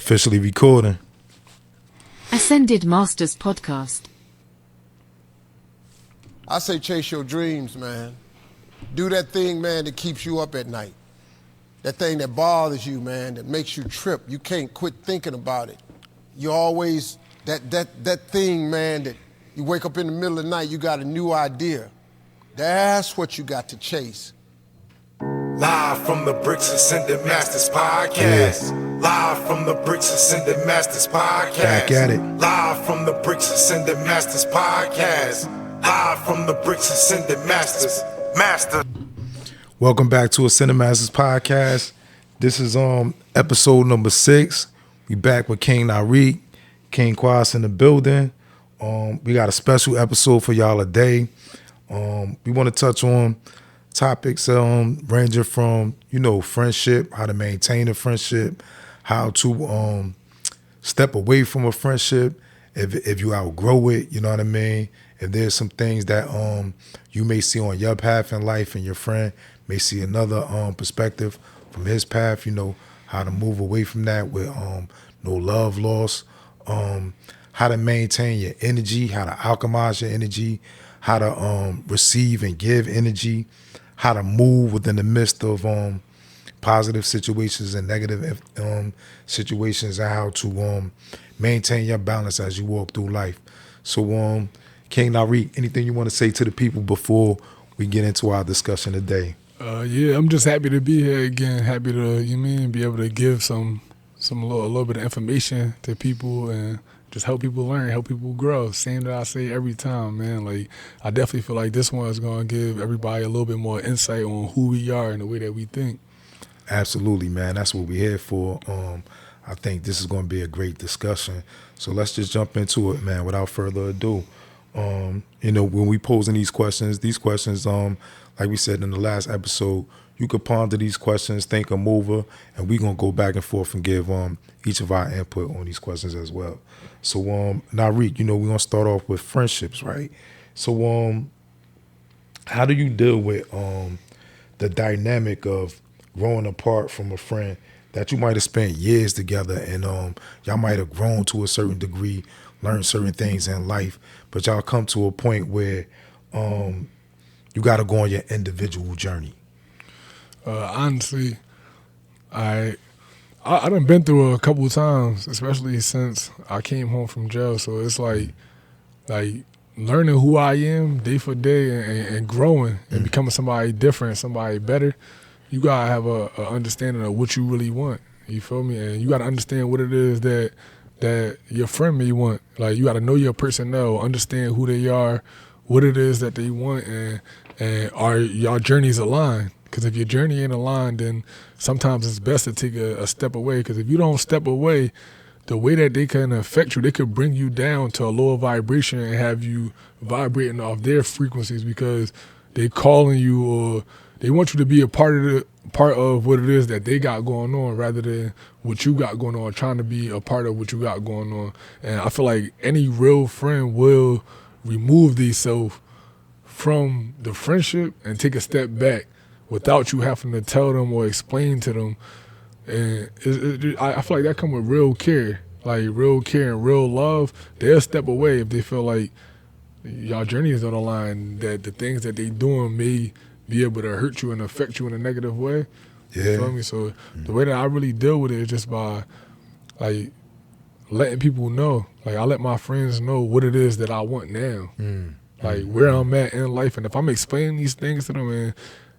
Officially recording. Ascended Masters Podcast. I say chase your dreams, man. Do that thing, man, that keeps you up at night. That thing that bothers you, man, that makes you trip. You can't quit thinking about it. You always, that thing, man, that you wake up in the middle of the night, you got a new idea. That's what you got to chase. Live from the Bricks Ascended Masters Podcast. Live from the Bricks Ascended Masters Podcast. Back at it. Live from the Bricks Ascended Masters Podcast. Live from the Bricks Ascended Masters. Welcome back to Ascended Masters Podcast. This is episode number 6. We back with King Narik, King Quas in the building. We got a special episode for y'all today. We want to touch on topics ranging from, friendship, how to maintain a friendship, how to step away from a friendship if you outgrow it, you know what I mean? If there's some things that you may see on your path in life and your friend may see another perspective from his path, how to move away from that with no love loss, how to maintain your energy, how to alchemize your energy, how to receive and give energy, how to move within the midst of positive situations and negative situations, and how to maintain your balance as you walk through life. So, King Narik, anything you want to say to the people before we get into our discussion today? I'm just happy to be here again. Happy to, be able to give a little bit of information to people and just help people learn, help people grow. Same that I say every time, man. Like, I definitely feel like this one is going to give everybody a little bit more insight on who we are and the way that we think. Absolutely, man. That's what we're here for. I think this is going to be a great discussion. So let's just jump into it, man, without further ado. When we posing these questions, like we said in the last episode, you could ponder these questions, think them over, and we're going to go back and forth and give each of our input on these questions as well. So, Narik, we're going to start off with friendships, right? So, how do you deal with the dynamic of growing apart from a friend that you might have spent years together and y'all might have grown to a certain degree, learned certain things in life, but y'all come to a point where you got to go on your individual journey? Honestly, I done been through a couple of times, especially since I came home from jail. So it's like learning who I am day for day and growing and becoming somebody different, somebody better. You gotta have a understanding of what you really want. You feel me? And you gotta understand what it is that your friend may want. Like, you gotta know your personnel, understand who they are, what it is that they want, and are your journeys aligned? Because if your journey ain't aligned, then sometimes it's best to take a step away. Because if you don't step away, the way that they can affect you, they could bring you down to a lower vibration and have you vibrating off their frequencies because they calling you or they want you to be a part of what it is that they got going on rather than what you got going on, trying to be a part of what you got going on. And I feel like any real friend will remove themselves from the friendship and take a step back without you having to tell them or explain to them. And I feel like that come with real care, and real love. They'll step away if they feel like y'all journey is on the line, that the things that they doing may be able to hurt you and affect you in a negative way. Yeah. You feel me? So the way that I really deal with it is just by letting people know. Like, I let my friends know what it is that I want now. Like, where I'm at in life. And if I'm explaining these things to them and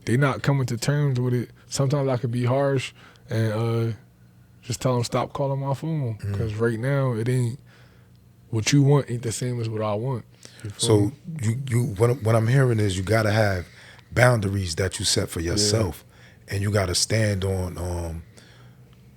they not coming to terms with it, sometimes I could be harsh and just tell them stop calling my phone. Because right now, it ain't what you want ain't the same as what I want. So what I'm hearing is you got to have boundaries that you set for yourself, and you got to stand on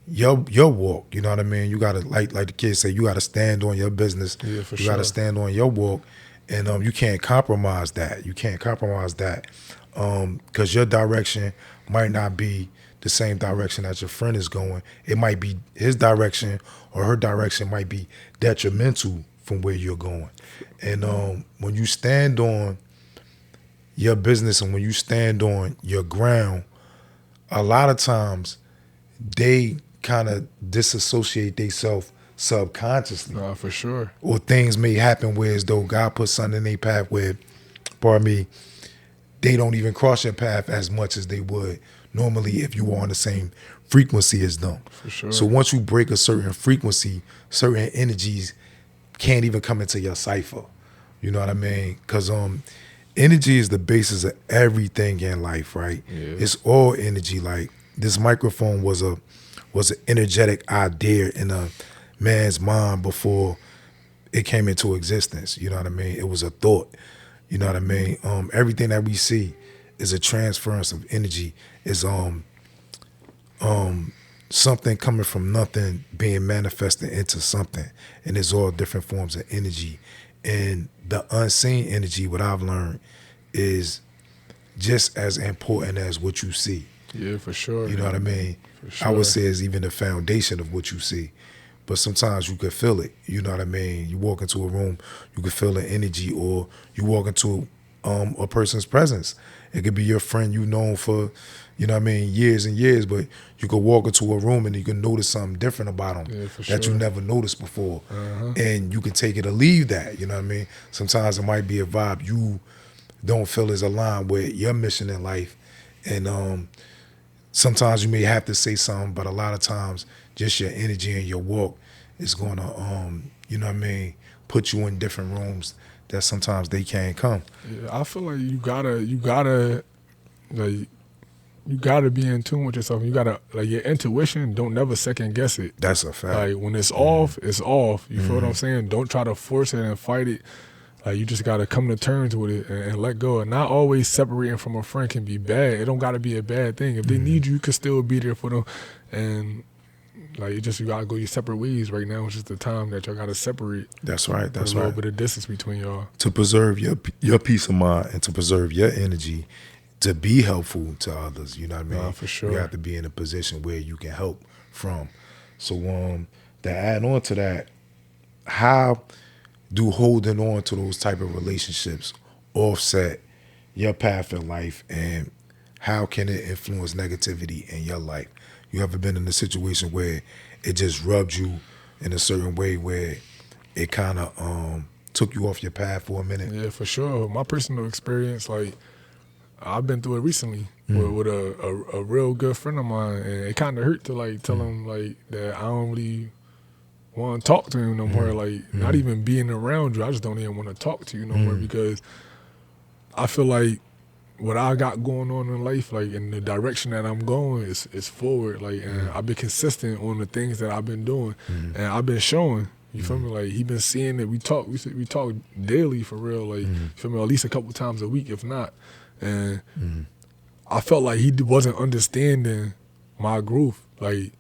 your walk. You know what I mean? You got to, like the kids say, you got to stand on your business. Yeah, for you got to stand on your walk, and you can't compromise that. You can't compromise that because your direction might not be the same direction that your friend is going. It might be his direction or her direction might be detrimental from where you're going. And when you stand on your business and when you stand on your ground, a lot of times they kind of disassociate themselves subconsciously. For sure. Or things may happen where as though God put something in their path where, pardon me, they don't even cross your path as much as they would normally if you were on the same frequency as them. For sure. So once you break a certain frequency, certain energies can't even come into your cipher. You know what I mean? Because energy is the basis of everything in life, right? Yeah. It's all energy. Like this microphone was an energetic idea in a man's mind before it came into existence. You know what I mean? It was a thought. You know what I mean? Everything that we see is a transference of energy. Is something coming from nothing being manifested into something, and it's all different forms of energy. And the unseen energy, what I've learned, is just as important as what you see. Yeah, for sure. You know what I mean? For sure. I would say it's even the foundation of what you see. But sometimes you could feel it. You know what I mean? You walk into a room, you could feel the energy, or you walk into a person's presence. It could be your friend you known for, you know what I mean, years and years, but you could walk into a room and you can notice something different about them that you never noticed before. And you can take it or leave that, you know what I mean? Sometimes it might be a vibe you don't feel is aligned with your mission in life. And sometimes you may have to say something, but a lot of times just your energy and your walk is going to, you know what I mean, put you in different rooms that sometimes they can't come. Yeah, I feel like you gotta be in tune with yourself. You gotta, like, your intuition, don't never second guess it. That's a fact. Like, when it's off, it's off. You feel what I'm saying? Don't try to force it and fight it. Like, you just gotta come to terms with it and let go. And not always separating from a friend can be bad. It don't gotta be a bad thing. If they need you, you can still be there for them. And like, you gotta go your separate ways right now. It's just the time that y'all gotta separate. That's right. That's a little right. bit of distance between y'all. To preserve your peace of mind and to preserve your energy, to be helpful to others, you know what I mean? Nah, for sure. You have to be in a position where you can help from. So to add on to that, how do holding on to those type of relationships offset your path in life, and how can it influence negativity in your life? You ever been in a situation where it just rubbed you in a certain way where it kind of took you off your path for a minute? Yeah, for sure. My personal experience, like, I've been through it recently with a real good friend of mine, and it kind of hurt to, like, tell him, like, that I don't really want to talk to him no more. Like, not even being around you, I just don't even want to talk to you no more, because I feel like what I got going on in life, like, in the direction that I'm going is forward. Like, and I've been consistent on the things that I've been doing, and I've been showing. You feel me? Like, he been seeing it. We talk daily for real. Like, you feel me? At least a couple times a week, if not. And I felt like he wasn't understanding my growth. Like,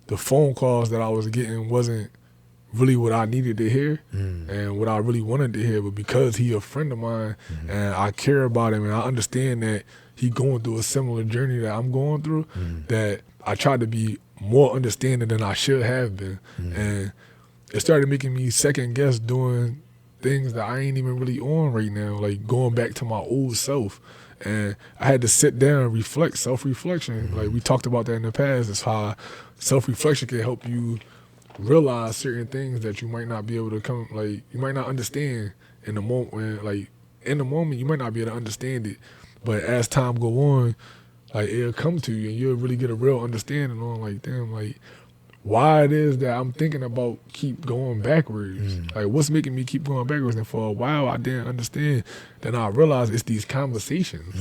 the phone calls that I was getting wasn't really what I needed to hear and what I really wanted to hear. But because he a friend of mine and I care about him and I understand that he going through a similar journey that I'm going through, that I tried to be more understanding than I should have been. And it started making me second guess doing things that I ain't even really on right now, like going back to my old self. And I had to sit down and reflect, self-reflection. Like, we talked about that in the past. It's how self-reflection can help you realize certain things that you might not be able to you might not understand in the moment. Like, in the moment, you might not be able to understand it. But as time go on, like, it'll come to you and you'll really get a real understanding on, like, damn, like, why it is that I'm thinking about keep going backwards. Like, what's making me keep going backwards? And for a while, I didn't understand. Then I realized it's these conversations.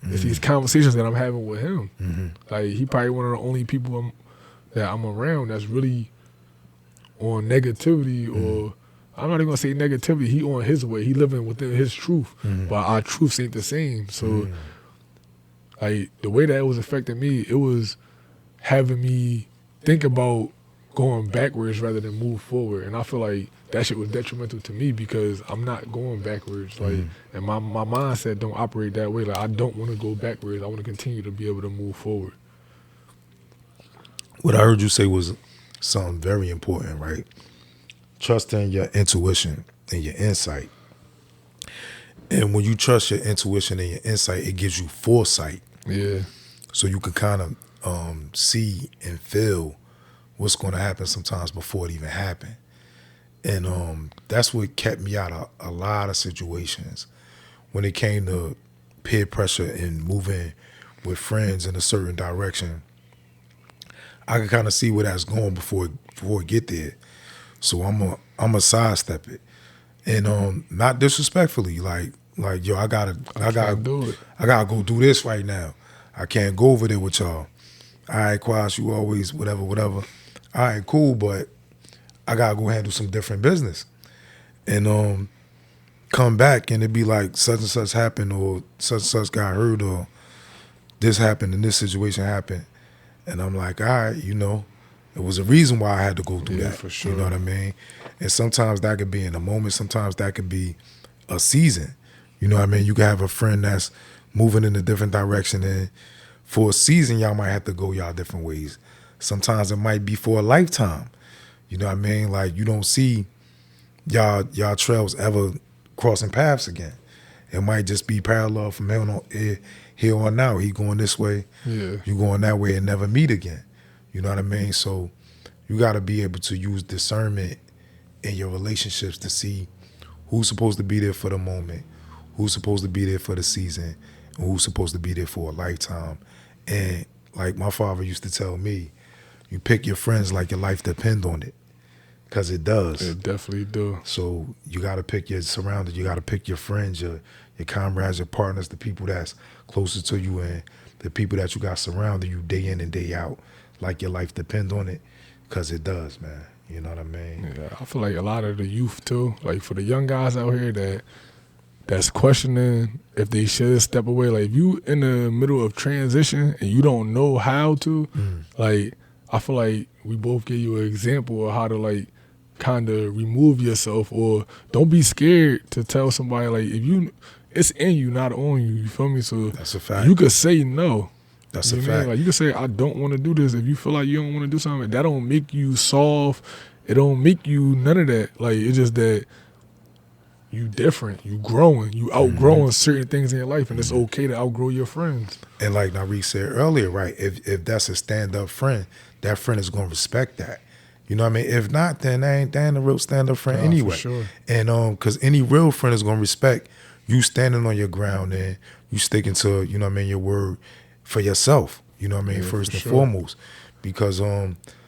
It's these conversations that I'm having with him. Like, he probably one of the only people that I'm around that's really on negativity, or I'm not even gonna say negativity. He on his way. He living within his truth, but our truths ain't the same. So, like, the way that it was affecting me, it was having me think about going backwards rather than move forward. And I feel like that shit was detrimental to me because I'm not going backwards. Like, and my mindset don't operate that way. Like, I don't want to go backwards. I want to continue to be able to move forward. What I heard you say was something very important, right? Trusting your intuition and your insight. And when you trust your intuition and your insight, it gives you foresight. Yeah. So you can kind of see and feel what's going to happen sometimes before it even happened. And that's what kept me out of a lot of situations when it came to peer pressure and moving with friends in a certain direction. I can kind of see where that's going before it get there. So I'm a sidestep it. And not disrespectfully, like yo, I gotta do it. I gotta go do this right now. I can't go over there with y'all. All right, Quash, you always whatever. All right, cool, but I gotta go handle some different business. And come back and it be like such and such happened or such and such got hurt or this happened and this situation happened. And I'm like, all right, it was a reason why I had to go through that. For sure. You know what I mean? And sometimes that could be in a moment. Sometimes that could be a season. You know what I mean? You can have a friend that's moving in a different direction, and for a season, y'all might have to go y'all different ways. Sometimes it might be for a lifetime. You know what I mean? Like, you don't see y'all trails ever crossing paths again. It might just be parallel from here on out. He going this way, Yeah. you going that way, and never meet again. You know what I mean? So you got to be able to use discernment in your relationships to see who's supposed to be there for the moment, who's supposed to be there for the season, and who's supposed to be there for a lifetime. And like my father used to tell me, you pick your friends like your life depends on it, because it does. It definitely do. So you got to pick your surroundings. You got to pick your friends, your comrades, your partners, the people that's closest to you, and the people that you got surrounding you day in and day out, like your life depends on it, because it does, man. You know what I mean? Yeah, I feel like a lot of the youth too, like for the young guys out here that's questioning if they should step away. Like if you in the middle of transition and you don't know how to, like I feel like we both gave you an example of how to like kind of remove yourself, or don't be scared to tell somebody like if it's in you, not on you. You feel me? So that's a fact. You could say no. That's you a know fact. Like you could say, I don't want to do this. If you feel like you don't want to do something, that don't make you soft. It don't make you none of that. Like it's just that you different. You growing. You outgrowing certain things in your life, and it's okay to outgrow your friends. And like Nari said earlier, right? If that's a stand-up friend, that friend is going to respect that. You know what I mean? If not, then they ain't a real stand-up friend anyway. For sure. And because any real friend is going to respect you standing on your ground and you sticking to, you know what I mean, your word for yourself. You know what I mean? First and foremost. Because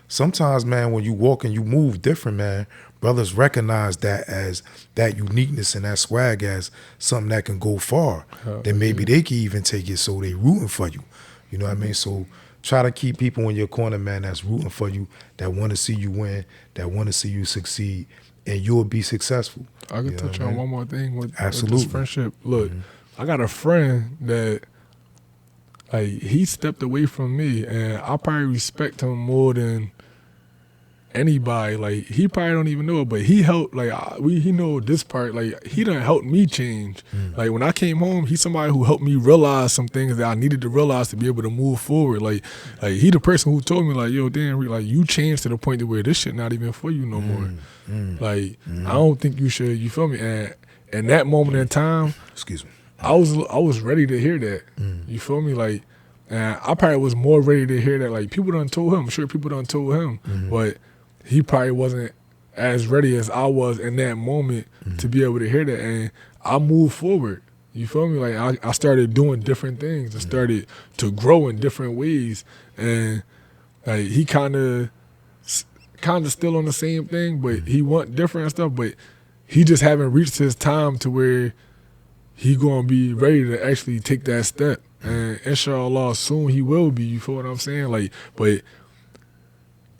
sometimes, man, when you walk and you move different, man, brothers recognize that as that uniqueness and that swag as something that can go far. Then maybe they can even take it so they rooting for you. You know what I mean? So try to keep people in your corner, man, that's rooting for you, that want to see you win, that want to see you succeed, and you'll be successful. I could touch on one more thing with Absolutely. this friendship. Look, I got a friend that like he stepped away from me, and I probably respect him more than anybody. Like he probably don't even know it, but he helped. Like he know this part. Like he done helped me change. Like when I came home, he's somebody who helped me realize some things that I needed to realize to be able to move forward. Like he the person who told me like, yo, damn, like you changed to the point to where this shit not even for you no more. Like I don't think you should. You feel me? And in that moment in time, excuse me, I was ready to hear that. You feel me? Like, and I probably was more ready to hear that. Like people done told him. I'm sure people done told him, but he probably wasn't as ready as I was in that moment to be able to hear that. And I moved forward. You feel me? Like I started doing different things. I started to grow in different ways. And like he kind of still on the same thing, but he want different and stuff. But he just haven't reached his time to where he gonna be ready to actually take that step. And inshallah, soon he will be. You feel what I'm saying? Like, but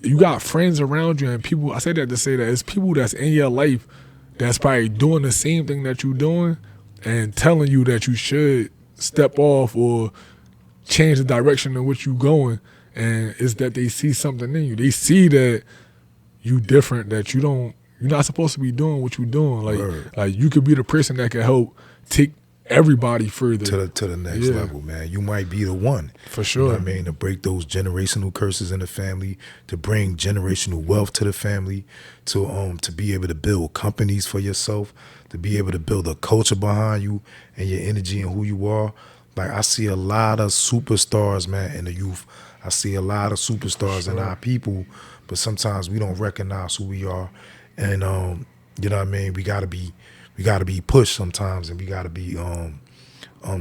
you got friends around you and people. I say that to say that it's people that's in your life that's probably doing the same thing that you're doing and telling you that you should step off or change the direction in which you're going. And it's that they see something in you. They see that you different, that you're not supposed to be doing what you're doing. Like you could be the person that can help take everybody further to the next level, man. You might be the one, for sure. You know what I mean, to break those generational curses in the family, to bring generational wealth to the family, to be able to build companies for yourself, to be able to build a culture behind you and your energy and who you are. Like I see a lot of superstars, man, in the youth. I see a lot of superstars in our people, but sometimes we don't recognize who we are, and you know what I mean. We gotta be pushed sometimes, and we gotta be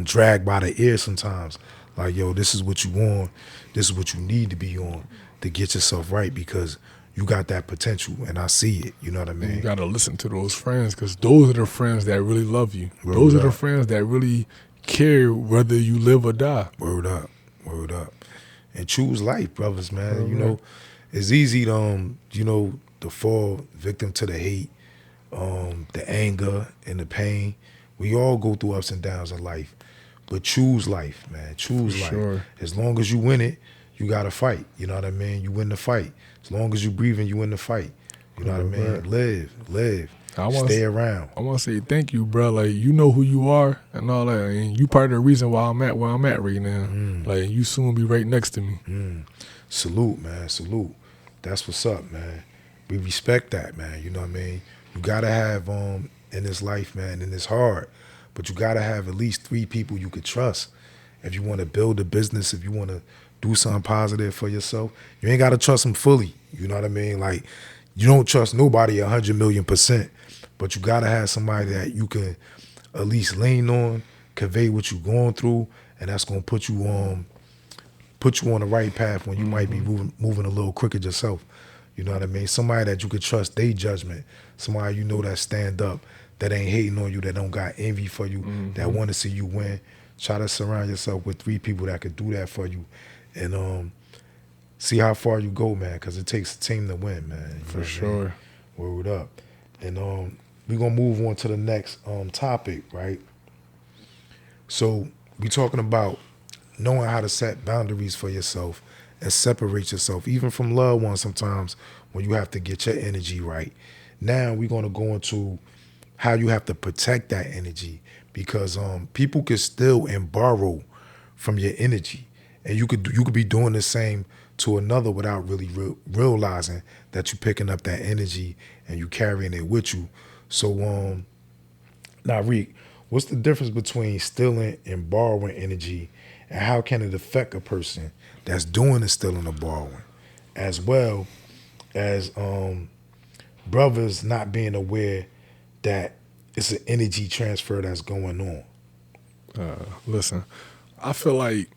dragged by the ear sometimes. Like, yo, this is what you want, this is what you need to be on to get yourself right, because you got that potential, and I see it. You know what I mean? You got to listen to those friends, because those are the friends that really love you. Those are the friends that really care whether you live or die. Word up, word up. And choose life, brothers, man. You know, it's easy to, you know, to fall victim to the hate, the anger, and the pain. We all go through ups and downs in life. But choose life, man. Choose life. Sure. As long as you win it, you got to fight. You know what I mean? You win the fight. As long as you breathing, you win the fight. You know what I mean? Live. Stay around. I want to say thank you, bro. Like, you know who you are and all that. And you part of the reason why I'm at where I'm at right now. Like, you soon be right next to me. Salute, man. Salute. That's what's up, man. We respect that, man. You know what I mean? You got to have, in this life, man, and it's hard, but you got to have at least 3 people you could trust. If you want to build a business, if you want to do something positive for yourself, you ain't got to trust them fully. You know what I mean? Like, you don't trust nobody 100,000,000%, but you got to have somebody that you can at least lean on, convey what you're going through, and that's going to put you on the right path when you might be moving a little crooked yourself. You know what I mean? Somebody that you could trust their judgment, somebody you know that stand up, that ain't hating on you, that don't got envy for you, that want to see you win. Try to surround yourself with 3 people that could do that for you, and see how far you go, man, because it takes a team to win, man. For sure. Word up. And we're going to move on to the next topic, right? So we talking about knowing how to set boundaries for yourself and separate yourself, even from loved ones sometimes, when you have to get your energy right. Now we're going to go into how you have to protect that energy, because people can steal and borrow from your energy, and you could be doing the same to another without really realizing that you're picking up that energy and you carrying it with you. So now, Reek, what's the difference between stealing and borrowing energy, and how can it affect a person that's doing the stealing or borrowing, as well as brothers not being aware that it's an energy transfer that's going on? Listen, I feel like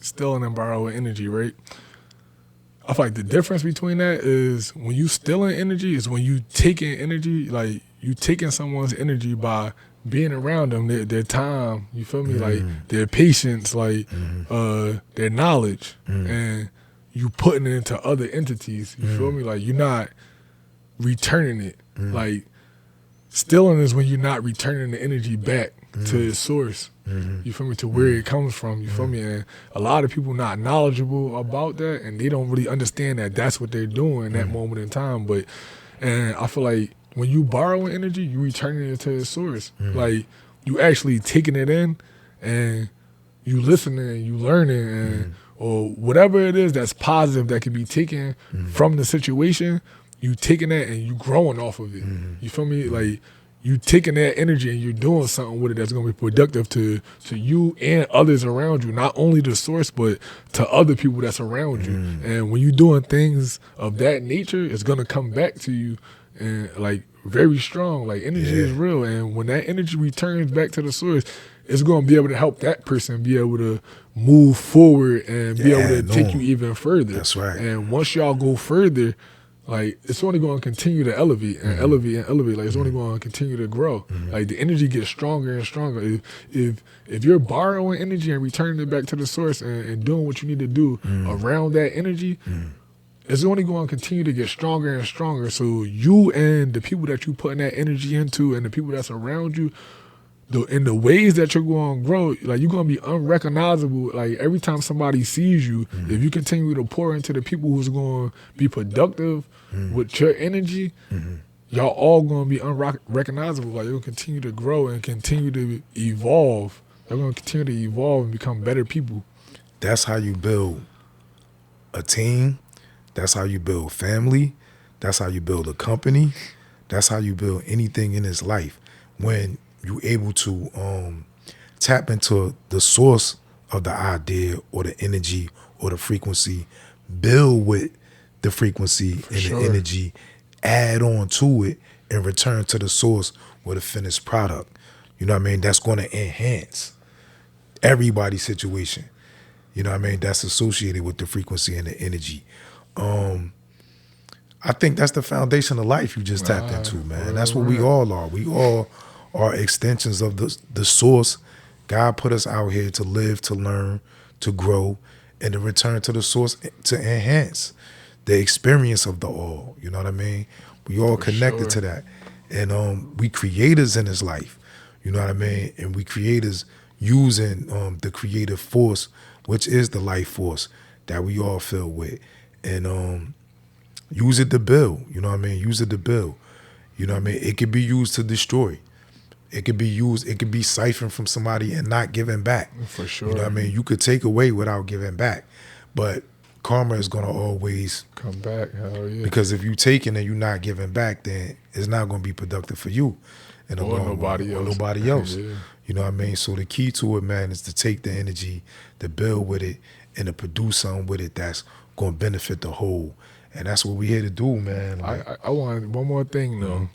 stealing and borrowing energy, right? I feel like the difference between that is when you stealing energy is when you taking energy, like you taking someone's energy by being around them, their time, you feel me? Like their patience, like their knowledge, and you putting it into other entities, you feel me? Like you're not returning it. Like stealing is when you're not returning the energy back to its source. You feel me? To where it comes from. You feel me? And a lot of people not knowledgeable about that, and they don't really understand that that's what they're doing in that moment in time. And I feel like when you borrowing energy, you returning it to its source. Like you actually taking it in, and you listening, you learning, and or whatever it is that's positive that can be taken from the situation. You taking that and you growing off of it. You feel me? Like you taking that energy and you're doing something with it that's gonna be productive to you and others around you. Not only the source, but to other people that's around you. And when you're doing things of that nature, it's gonna come back to you and like very strong. Like energy is real, and when that energy returns back to the source, it's gonna be able to help that person be able to move forward and be able to take you even further. That's right. And once y'all go further, like it's only going to continue to elevate and elevate and elevate. Like it's only going to continue to grow. Like the energy gets stronger and stronger. If you're borrowing energy and returning it back to the source and doing what you need to do around that energy, it's only going to continue to get stronger and stronger. So you and the people that you putting that energy into and the people that's around you, in the ways that you're going to grow, like you're going to be unrecognizable. Like every time somebody sees you, if you continue to pour into the people who's going to be productive with your energy, y'all all going to be unrecognizable. Like you'll continue to grow and continue to evolve. They're going to continue to evolve and become better people. That's how you build a team. That's how you build family. That's how you build a company. That's how you build anything in this life. When you're able to tap into the source of the idea or the energy or the frequency, build with the frequency and sure. the energy, add on to it, and return to the source with a finished product. You know what I mean? That's going to enhance everybody's situation. You know what I mean? That's associated with the frequency and the energy. I think that's the foundation of life you just tapped into, man. That's what we all are. We all are extensions of the source. God put us out here to live, to learn, to grow, and to return to the source to enhance the experience of the all. You know what I mean? We all connected to that. And we creators in this life. You know what I mean? And we creators using the creative force, which is the life force that we all feel with. And use it to build. You know what I mean? Use it to build. You know what I mean? It could be used to destroy. It could be used, it could be siphoned from somebody and not given back. For sure. You know what I mean? You could take away without giving back. But karma is gonna always come back. Hell yeah. Because if you taking and you're not giving back, then it's not gonna be productive for you. And or nobody else. Or nobody else. Yeah. You know what I mean? So the key to it, man, is to take the energy, to build with it, and to produce something with it that's gonna benefit the whole. And that's what we here to do, man. Like, I want one more thing though.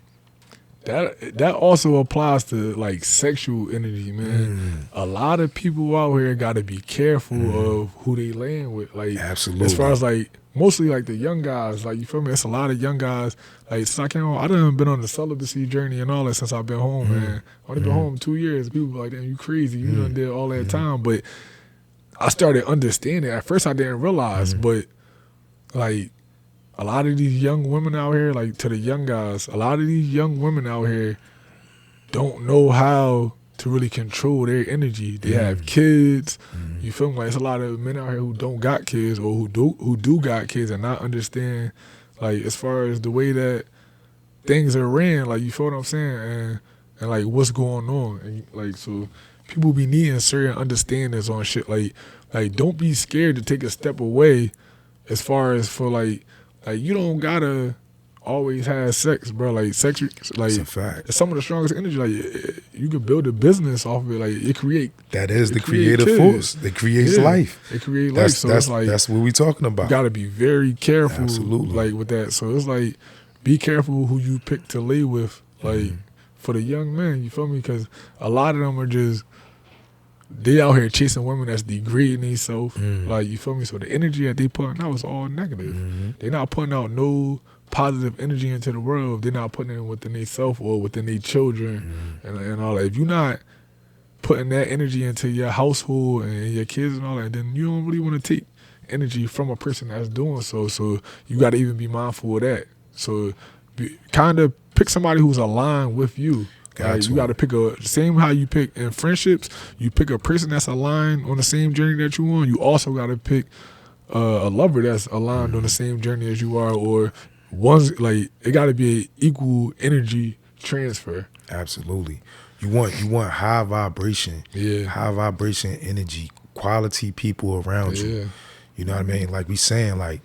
That also applies to like sexual energy, man. A lot of people out here got to be careful of who they laying with. Like, absolutely. As far as like mostly like the young guys, like you feel me? It's a lot of young guys. Like since I done been on the celibacy journey and all that since I've been home, man. Only been home 2 years. People be like, damn, you crazy? You done did all that time, but I started understanding. At first, I didn't realize, but like. A lot of these young women out here, like to the young guys, a lot of these young women out here don't know how to really control their energy. They have kids. You feel me? Like it's a lot of men out here who don't got kids or who do got kids and not understand, like as far as the way that things are ran. Like you feel what I'm saying, and like what's going on. And like so, people be needing certain understandings on shit. Like don't be scared to take a step away, as far as for like you don't gotta always have sex, bro. Like sex, like it's a fact. It's some of the strongest energy. Like you could build a business off of it. Like it create. That is the creative force that creates life. It creates life. So it's like that's what we talking about. You gotta be very careful, absolutely, like with that. So it's like be careful who you pick to lay with, like for the young men. You feel me? Because a lot of them are just. They out here chasing women that's degrading themselves. Like, you feel me? So the energy that they putting out is all negative. They're not putting out no positive energy into the world. They're not putting it within themselves or within their children and all that. If you're not putting that energy into your household and your kids and all that, then you don't really want to take energy from a person that's doing so. So you got to even be mindful of that. So kind of pick somebody who's aligned with you. You got to pick same how you pick in friendships. You pick a person that's aligned on the same journey that you on. You also got to pick a lover that's aligned on the same journey as you are, or one's like it got to be an equal energy transfer. Absolutely. You want high vibration, high vibration energy, quality people around you. You know what I mean? Like we saying, like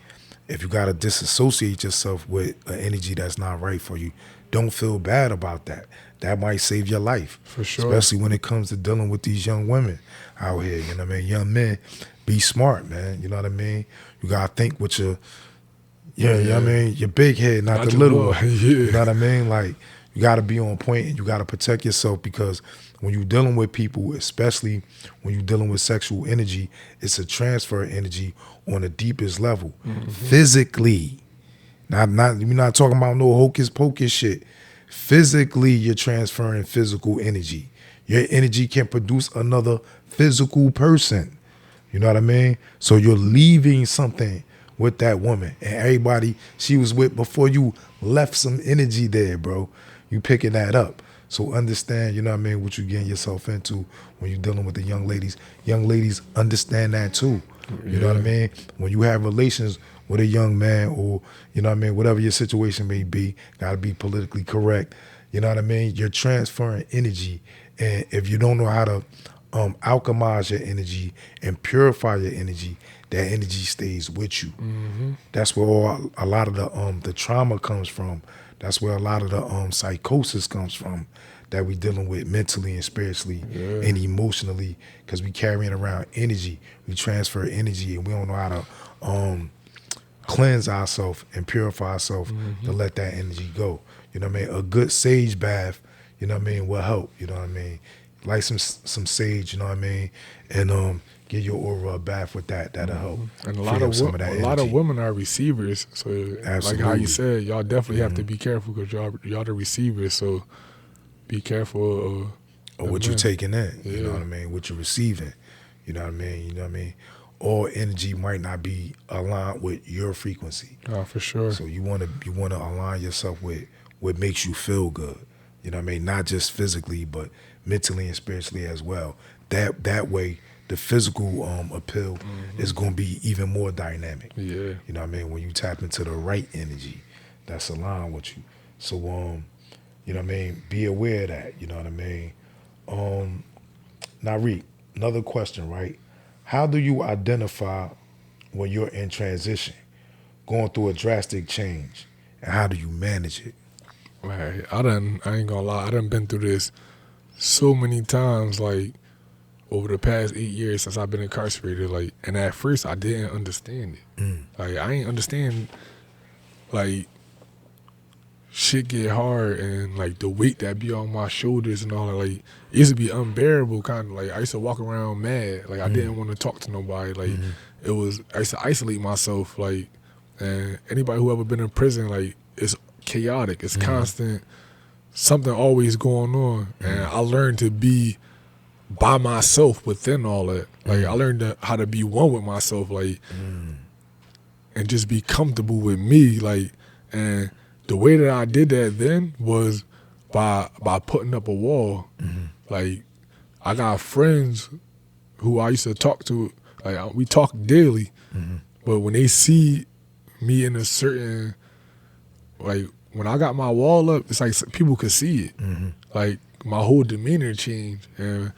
if you got to disassociate yourself with an energy that's not right for you, don't feel bad about that. That might save your life. For sure. Especially when it comes to dealing with these young women out here. You know what I mean? Young men, be smart, man. You know what I mean? You got to think with your, you know what I mean? Your big head, not the little one. You know what I mean? Like, you got to be on point and you got to protect yourself, because when you're dealing with people, especially when you're dealing with sexual energy, it's a transfer of energy on the deepest level. Physically. We're not talking about no hocus pocus shit. Physically, you're transferring physical energy. Your energy can produce another physical person. You know what I mean? So you're leaving something with that woman. And everybody she was with before you left some energy there, bro. You picking that up. So understand, you know what I mean, what you're getting yourself into when you're dealing with the young ladies. Young ladies understand that too. You know what I mean? When you have relations with a young man, or, you know what I mean, whatever your situation may be, got to be politically correct. You know what I mean? You're transferring energy. And if you don't know how to alchemize your energy and purify your energy, that energy stays with you. That's where a lot of the trauma comes from. That's where a lot of the psychosis comes from that we dealing with mentally and spiritually and emotionally, because we carrying around energy. We transfer energy and we don't know how to cleanse ourselves and purify ourselves to let that energy go. You know what I mean? A good sage bath, you know what I mean, will help. You know what I mean? Like some sage, you know what I mean? And get your aura a bath with that. That'll help. And a free lot up of some of that a lot of energy. women are receivers. So like how Absolutely. you said, y'all definitely have to be careful because y'all the receivers. So be careful Or what you're taking in, you know Yeah. what I mean? What you're receiving, you know what I mean? You know what I mean? All energy might not be aligned with your frequency. Oh, for sure. So you wanna align yourself with what makes you feel good. You know what I mean? Not just physically, but mentally and spiritually as well. That way the physical appeal is gonna be even more dynamic. Yeah. You know what I mean? When you tap into the right energy that's aligned with you. So you know what I mean? Be aware of that, you know what I mean? Now, Reek, another question, right? How do you identify when you're in transition, going through a drastic change, and how do you manage it? Right. I ain't gonna lie, I done been through this so many times, like over the past 8 years since I've been incarcerated, like, and at first I didn't understand it. Like I ain't understand, like, shit get hard and like the weight that be on my shoulders and all that, like, it used to be unbearable, kind of like I used to walk around mad, like I didn't want to talk to nobody, like I used to isolate myself, like, and anybody who ever been in prison, like, it's chaotic, it's constant, something always going on, and I learned to be by myself within all that, like I learned how to be one with myself, like, and just be comfortable with me, like, and the way that I did that then was by putting up a wall. Like, I got friends who I used to talk to, like, we talk daily, but when they see me in a certain, like, when I got my wall up, it's like people could see it. Like, my whole demeanor changed, and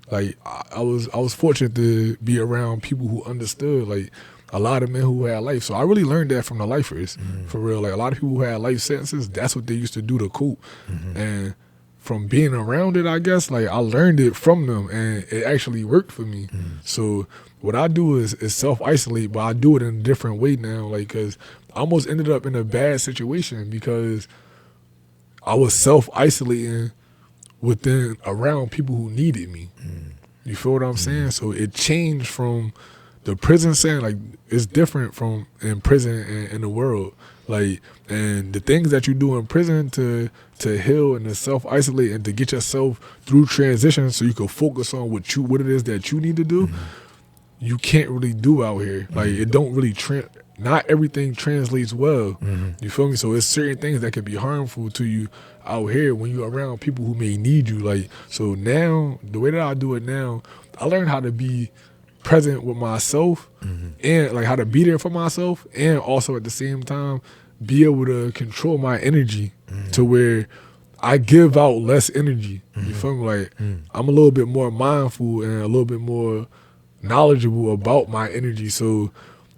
like I was fortunate to be around people who understood, like, a lot of men who had life. So I really learned that from the lifers, for real. Like, a lot of people who had life sentences, that's what they used to do to cope. And from being around it, I guess, like, I learned it from them, and it actually worked for me. So what I do is self-isolate, but I do it in a different way now, like, because I almost ended up in a bad situation because I was self-isolating around people who needed me. You feel what I'm saying? So it changed from the prison setting, like, it's different from in prison and in the world. Like, and the things that you do in prison to heal and to self-isolate and to get yourself through transition so you can focus on what it is that you need to do, you can't really do out here. Like, it don't really not everything translates well. You feel me? So it's certain things that can be harmful to you out here when you're around people who may need you. Like, so now, the way that I do it now, I learned how to be present with myself and, like, how to be there for myself, and also at the same time be able to control my energy to where I give out less energy. You feel me? Like, I'm a little bit more mindful and a little bit more knowledgeable about my energy, so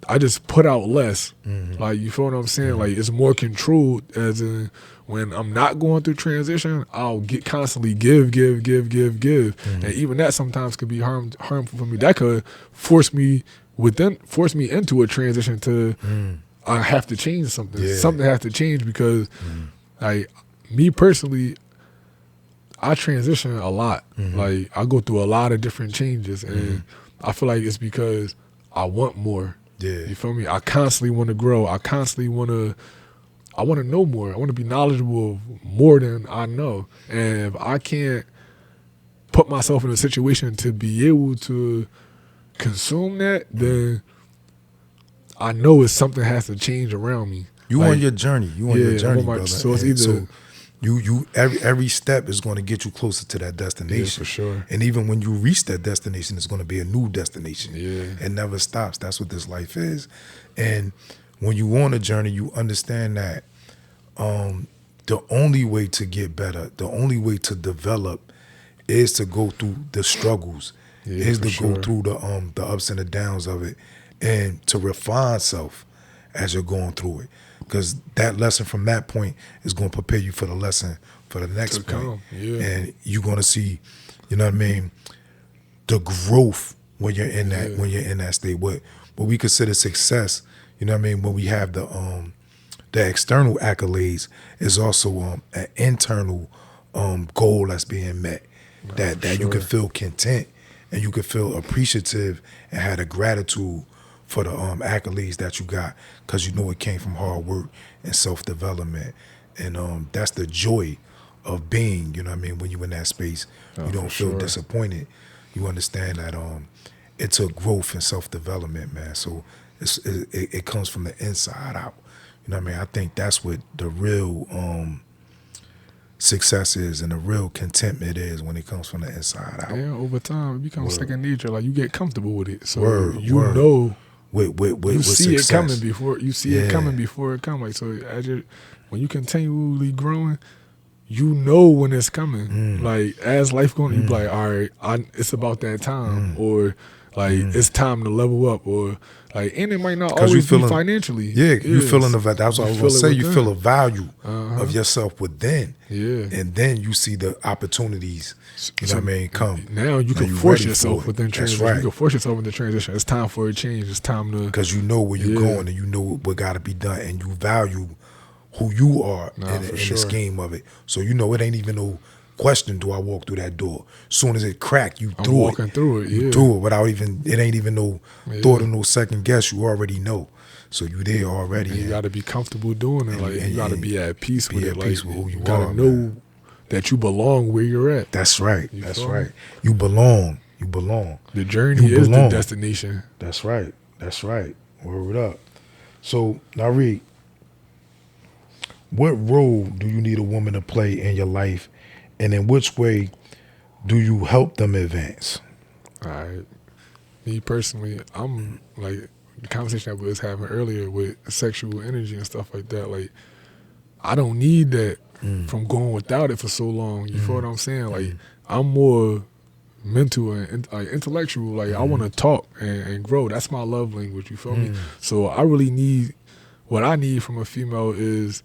I just put out less. Like, you feel what I'm saying? Like, it's more controlled, as in when I'm not going through transition, I'll constantly give. And even that sometimes could be harmful for me. That could force me into a transition to I have to change something. Yeah. Something has to change because, like, me personally, I transition a lot. Like, I go through a lot of different changes, and I feel like it's because I want more. Yeah. You feel me? I constantly want to grow. I constantly want to know more. I want to be knowledgeable of more than I know. And if I can't put myself in a situation to be able to consume that, then I know it's something has to change around me. You Like, on your journey. You on your journey, brother. so it's And either you every step is going to get you closer to that destination. for sure. And even when you reach that destination, it's going to be a new destination. Yeah. It never stops. That's what this life is. And when you on a journey, you understand that the only way to get better, the only way to develop, is to go through the struggles, is to go through the ups and the downs of it, and to refine self as you're going through it. because that lesson from that point is going to prepare you for the lesson for the next To point. come, yeah. And you're going to see, you know what I mean, the growth when you're in that state. What we consider success, you know what I mean, when we have the external accolades, is also an internal goal that's being met. That you can feel content and you can feel appreciative and have the gratitude for the accolades that you got, because you know it came from hard work and self-development. And that's the joy of being, you know what I mean, when you're in that space. You don't feel disappointed. You understand that it took growth and self-development, man. So it comes from the inside out. You know what I mean? I think that's what the real success is and the real contentment is, when it comes from the inside out. Yeah, over time it becomes second nature. Like, you get comfortable with it, so Word. know with see success. it coming before you see it coming before it comes. Like, so when you continually growing, you know when it's coming. Like, as life going, you be like, all right, it's about that time, or like it's time to level up, or like, and it might not always be financially. Yeah, you feeling the value. That's what I was gonna say. You feel a value Uh-huh. of yourself within. Yeah. And then you see the opportunities, you know what I mean, come. Now you can you force ready yourself for it. within That's transition. right. You can force yourself in the transition. It's time for a change. It's time to, Because you know where you're going and you know what got to be done, and you value who you are in the scheme of it. So you know it ain't even no question, do I walk through that door? As soon as it crack, you through it. walking through it, You through it without even, it ain't even no thought of no second guess. You already know. So you there already. and you got to be comfortable doing it. Like, you got to be at peace with it. Like, peace with who you got are, to know that you belong where you're at. That's right. You That's feel right. me? You belong. You belong. The journey You is belong. the destination. That's right. That's right. Word up. So, now read. What role do you need a woman to play in your life, and in which way do you help them advance? All right. Me personally, I'm like, the conversation that we was having earlier with sexual energy and stuff like that. Like, I don't need that from going without it for so long. You feel what I'm saying? Like, I'm more mental and like intellectual. Like, I want to talk and grow. That's my love language. You feel me? So I really need, what I need from a female is,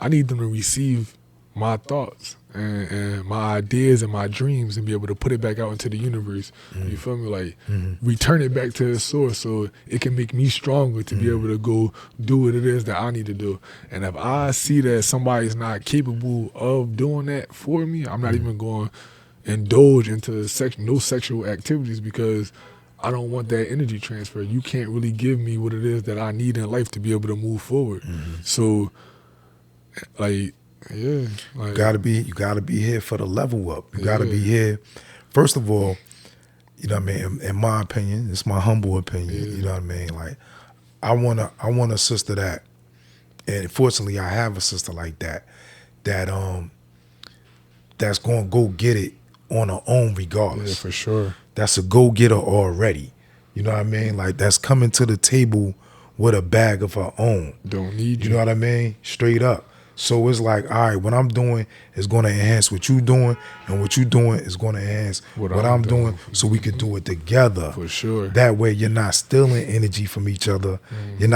I need them to receive my thoughts and my ideas and my dreams and be able to put it back out into the universe. You feel me? Like, return it back to the source so it can make me stronger to be able to go do what it is that I need to do. And if I see that somebody's not capable of doing that for me, I'm not even going to indulge into no sexual activities, because I don't want that energy transfer. You can't really give me what it is that I need in life to be able to move forward. So, like, yeah, like, You gotta be here for the level up. You gotta be here. First of all, you know what I mean, in my opinion, it's my humble opinion, you know what I mean? Like, I want a sister that, and fortunately I have a sister like that that's gonna go get it on her own regardless. yeah, for sure. That's a go-getter already. You know what I mean? Like, that's coming to the table with a bag of her own. Don't need You know what I mean? Straight up. So it's like, all right, what I'm doing is going to enhance what you doing, and what you doing is going to enhance what I'm doing, so we could do it together. For sure. That way you're not stealing energy from each other. You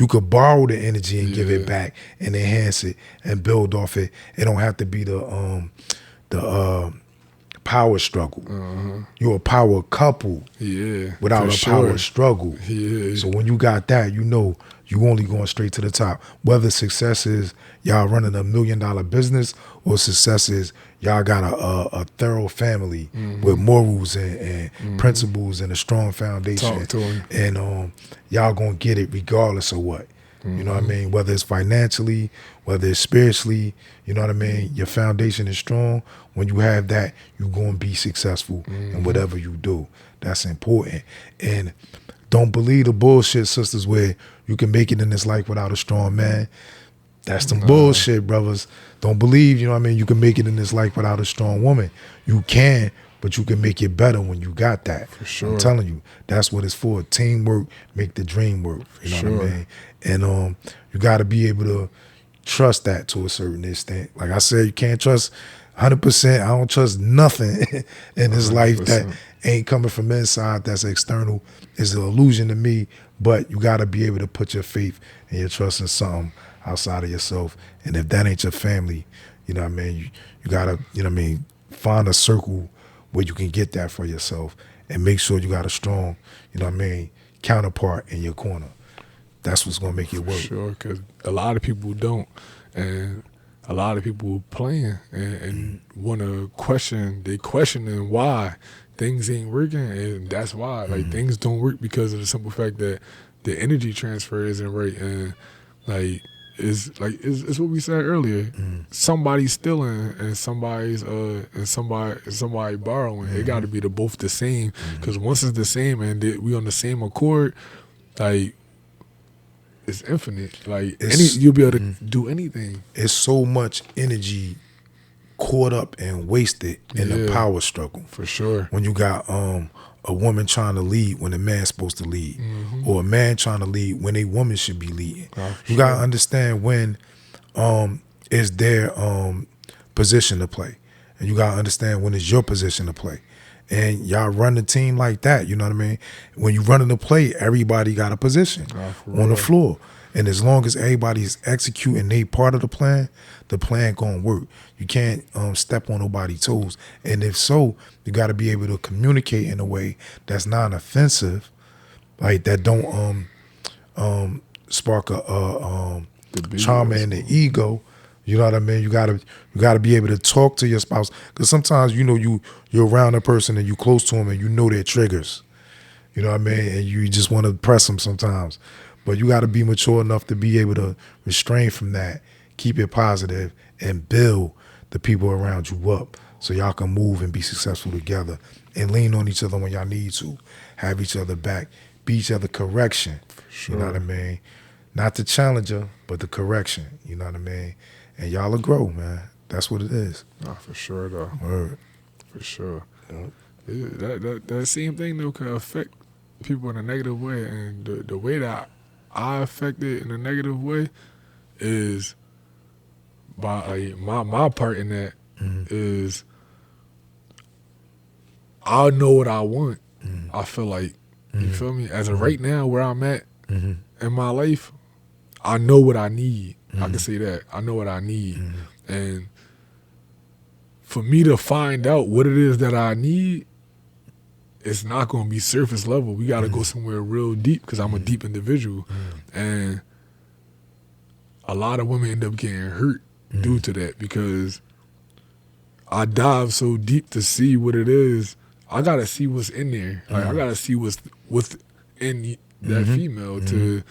could borrow the energy and give it back and enhance it and build off it. It don't have to be the power struggle. You're a power couple without a power struggle. Yeah. So when you got that, you know you only going straight to the top. Whether success is y'all running $1 million business, or success is y'all got a thorough family with morals and principles and a strong foundation. Talk to 'em. And y'all gonna get it regardless of what. You know what I mean? Whether it's financially, whether it's spiritually, you know what I mean? Your foundation is strong. When you have that, you're going to be successful in whatever you do. That's important. And don't believe the bullshit, sisters, where you can make it in this life without a strong man. That's some bullshit, brothers. Don't believe, you know what I mean, you can make it in this life without a strong woman. You can, but you can make it better when you got that. For sure. I'm telling you, that's what it's for. Teamwork make the dream work. You know what I mean? And you got to be able to trust that to a certain extent. Like I said, you can't trust 100%. I don't trust nothing in this life that 100%. ain't coming from inside. That's external. It's an illusion to me. But you got to be able to put your faith and your trust in something outside of yourself. And if that ain't your family, you know what I mean? You got to, you know what I mean, find a circle where you can get that for yourself and make sure you got a strong, you know what I mean, counterpart in your corner. That's what's going to make it work. Sure, because a lot of people don't. And a lot of people playing and want to questioning why things ain't working, and that's why things don't work because of the simple fact that the energy transfer isn't right, and it's what we said earlier. Somebody's stealing and somebody borrowing. It got to be both the same, because once it's the same and we on the same accord, it's infinite. You'll be able to do anything. It's so much energy caught up and wasted in the power struggle. For sure. When you got a woman trying to lead when a man's supposed to lead, or a man trying to lead when a woman should be leading. You got to understand when is their position to play, and you got to understand when it's your position to play. And y'all run the team like that, you know what I mean? When you running the play, everybody got a position on the floor. And as long as everybody's executing their part of the plan gonna work. You can't step on nobody's toes. And if so, you gotta be able to communicate in a way that's non-offensive, like that don't spark a trauma in the ego. You know what I mean? You gotta be able to talk to your spouse, because sometimes you're around a person and you close to them and you know their triggers. You know what I mean? And you just want to press them sometimes, but you got to be mature enough to be able to restrain from that, keep it positive, and build the people around you up so y'all can move and be successful together and lean on each other when y'all need to, have each other back, be each other correction. Sure. You know what I mean? Not the challenger, but the correction. You know what I mean? And y'all will grow, man. That's what it is. Nah, for sure, though. Word. For sure. Yep. That same thing, though, can affect people in a negative way. And the way that I affect it in a negative way is by my part in that is I know what I want. I feel like, you feel me? As of right now, where I'm at in my life, I know what I need. I can say that. I know what I need. And for me to find out what it is that I need, it's not going to be surface level. We got to go somewhere real deep, because I'm a deep individual. And a lot of women end up getting hurt due to that, because I dive so deep to see what it is. I got to see what's in there. Like, I got to see what's in that female to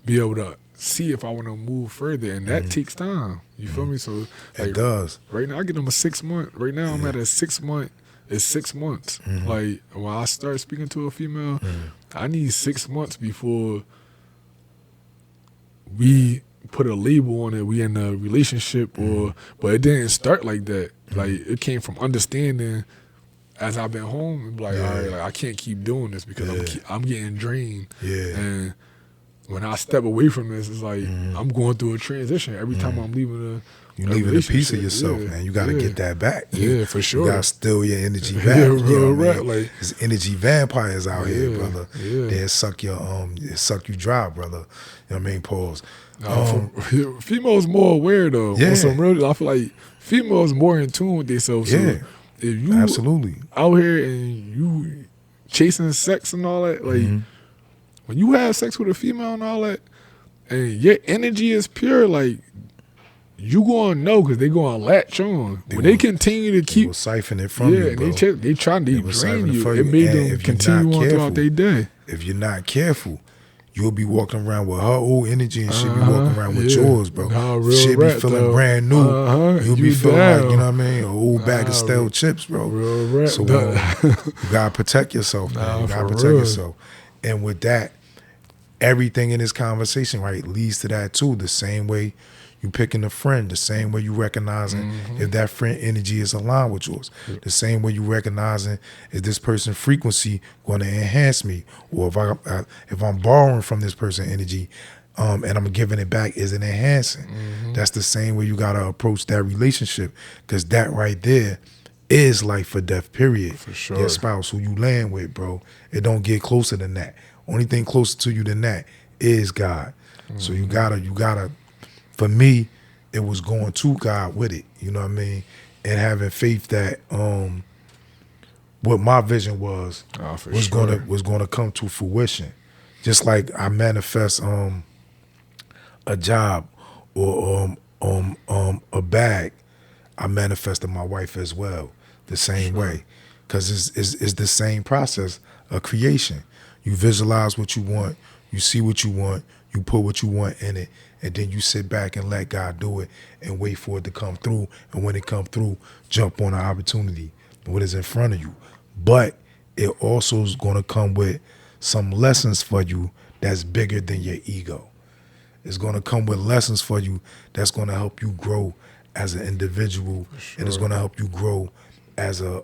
be able to see if I want to move further, and that takes time. You feel me? So It does. Right now, I get them a 6 month. Right now, I'm at a 6 month. It's 6 months. Like, when I start speaking to a female, I need 6 months before we put a label on it. We in a relationship, but it didn't start like that. Like, it came from understanding. As I've been home, all right, I can't keep doing this because I'm getting drained. And when I step away from this, it's like I'm going through a transition. Every time I'm leaving you leaving a piece of yourself, man. You got to get that back. For sure. You got to steal your energy back. You know what I mean? Like, there's energy vampires out here, brother. They'll suck you dry, brother. You know what I mean? Pause. Females more aware though. Yeah. On some real, I feel like females more in tune with themselves. So if you absolutely out here and you chasing sex and all that, like when you have sex with a female and all that, and your energy is pure, like you gonna know, because they gonna latch on. When they continue to keep siphon it from you, bro. and they trying to drain you. It made them continue on throughout their day. If you're not careful, you'll be walking around with her old energy and she'll be walking around with yours, bro. She'll be feeling brand new. You'll be feeling like, you know what I mean, an old bag of stale chips, bro. So you gotta protect yourself, man. You gotta protect yourself. And with that, everything in this conversation, right, leads to that too. The same way you picking a friend, the same way you recognizing if that friend energy is aligned with yours, the same way you recognizing is this person's frequency going to enhance me, or if I'm borrowing from this person energy, and I'm giving it back is an enhancing. That's the same way you gotta approach that relationship, because that right there is life or death, period. For sure. Your spouse, who you land with, bro, it don't get closer than that. Only thing closer to you than that is God. So you gotta, for me, it was going to God with it, you know what I mean? And having faith that what my vision was gonna come to fruition. Just like I manifest a job or a bag, I manifested my wife as well the same way, because it's the same process of creation. You visualize what you want, you see what you want, you put what you want in it, and then you sit back and let God do it and wait for it to come through. And when it come through, jump on the opportunity, what is in front of you. But it also is going to come with some lessons for you that's bigger than your ego. It's going to come with lessons for you that's going to help you grow as an individual, and it's going to help you grow as a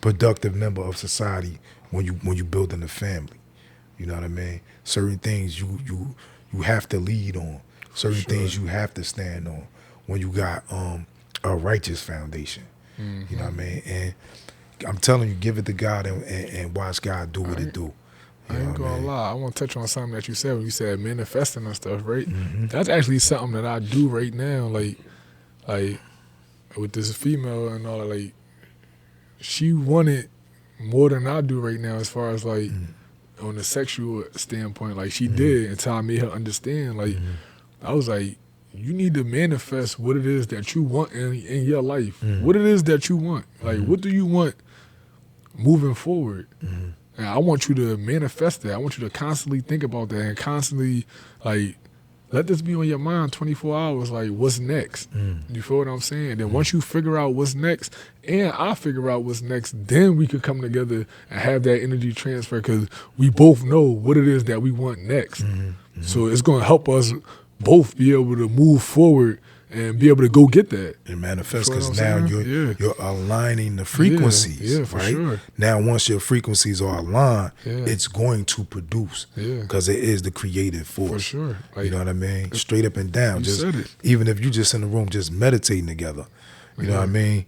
productive member of society when you building a family. You know what I mean? Certain things you have to lead on. Certain things you have to stand on when you got a righteous foundation. You know what I mean? And I'm telling you, give it to God and watch God do what it do. I ain't gonna lie. I want to touch on something that you said when you said manifesting and stuff, right? That's actually something that I do right now. Like with this female and all, like, she wanted more than I do right now as far as like on the sexual standpoint. Like she did until I made her understand. Like I was like, you need to manifest what it is that you want in your life. What it is that you want. Like what do you want moving forward? And I want you to manifest that. I want you to constantly think about that and constantly, like, let this be on your mind 24 hours, like, what's next? You feel what I'm saying? And then once you figure out what's next, and I figure out what's next, then we could come together and have that energy transfer, because we both know what it is that we want next. So it's going to help us both be able to move forward and be able to go get that. And manifest, because now you're aligning the frequencies, for right? sure. Now, once your frequencies are aligned, it's going to produce, because it is the creative force. For sure. Like, you know what I mean? Straight up and down. You said it. Even if you just in the room just meditating together, you know what I mean?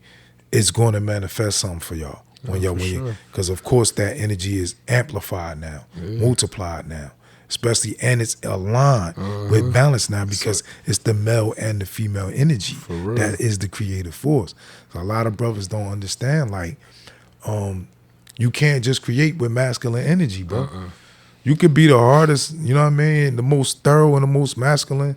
It's going to manifest something for y'all. Because of course that energy is amplified now, multiplied now. Especially, and it's aligned with balance now, because it's the male and the female energy that is the creative force. So a lot of brothers don't understand, like, you can't just create with masculine energy, bro. You could be the hardest, you know what I mean, the most thorough and the most masculine.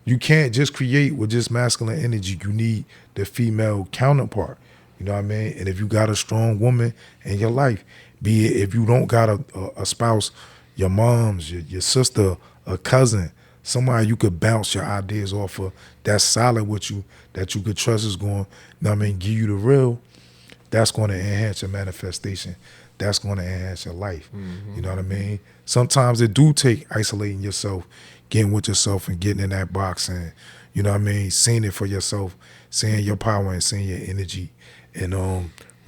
You can't just create with just masculine energy. You need the female counterpart, you know what I mean? And if you got a strong woman in your life, be it if you don't got a spouse, your mom's, your sister, a cousin, somebody you could bounce your ideas off of, that's solid with you, that you could trust is going, you know what I mean, give you the real, that's going to enhance your manifestation. That's going to enhance your life. You know what I mean? Sometimes it do take isolating yourself, getting with yourself and getting in that box and, you know what I mean, seeing it for yourself, seeing your power and seeing your energy and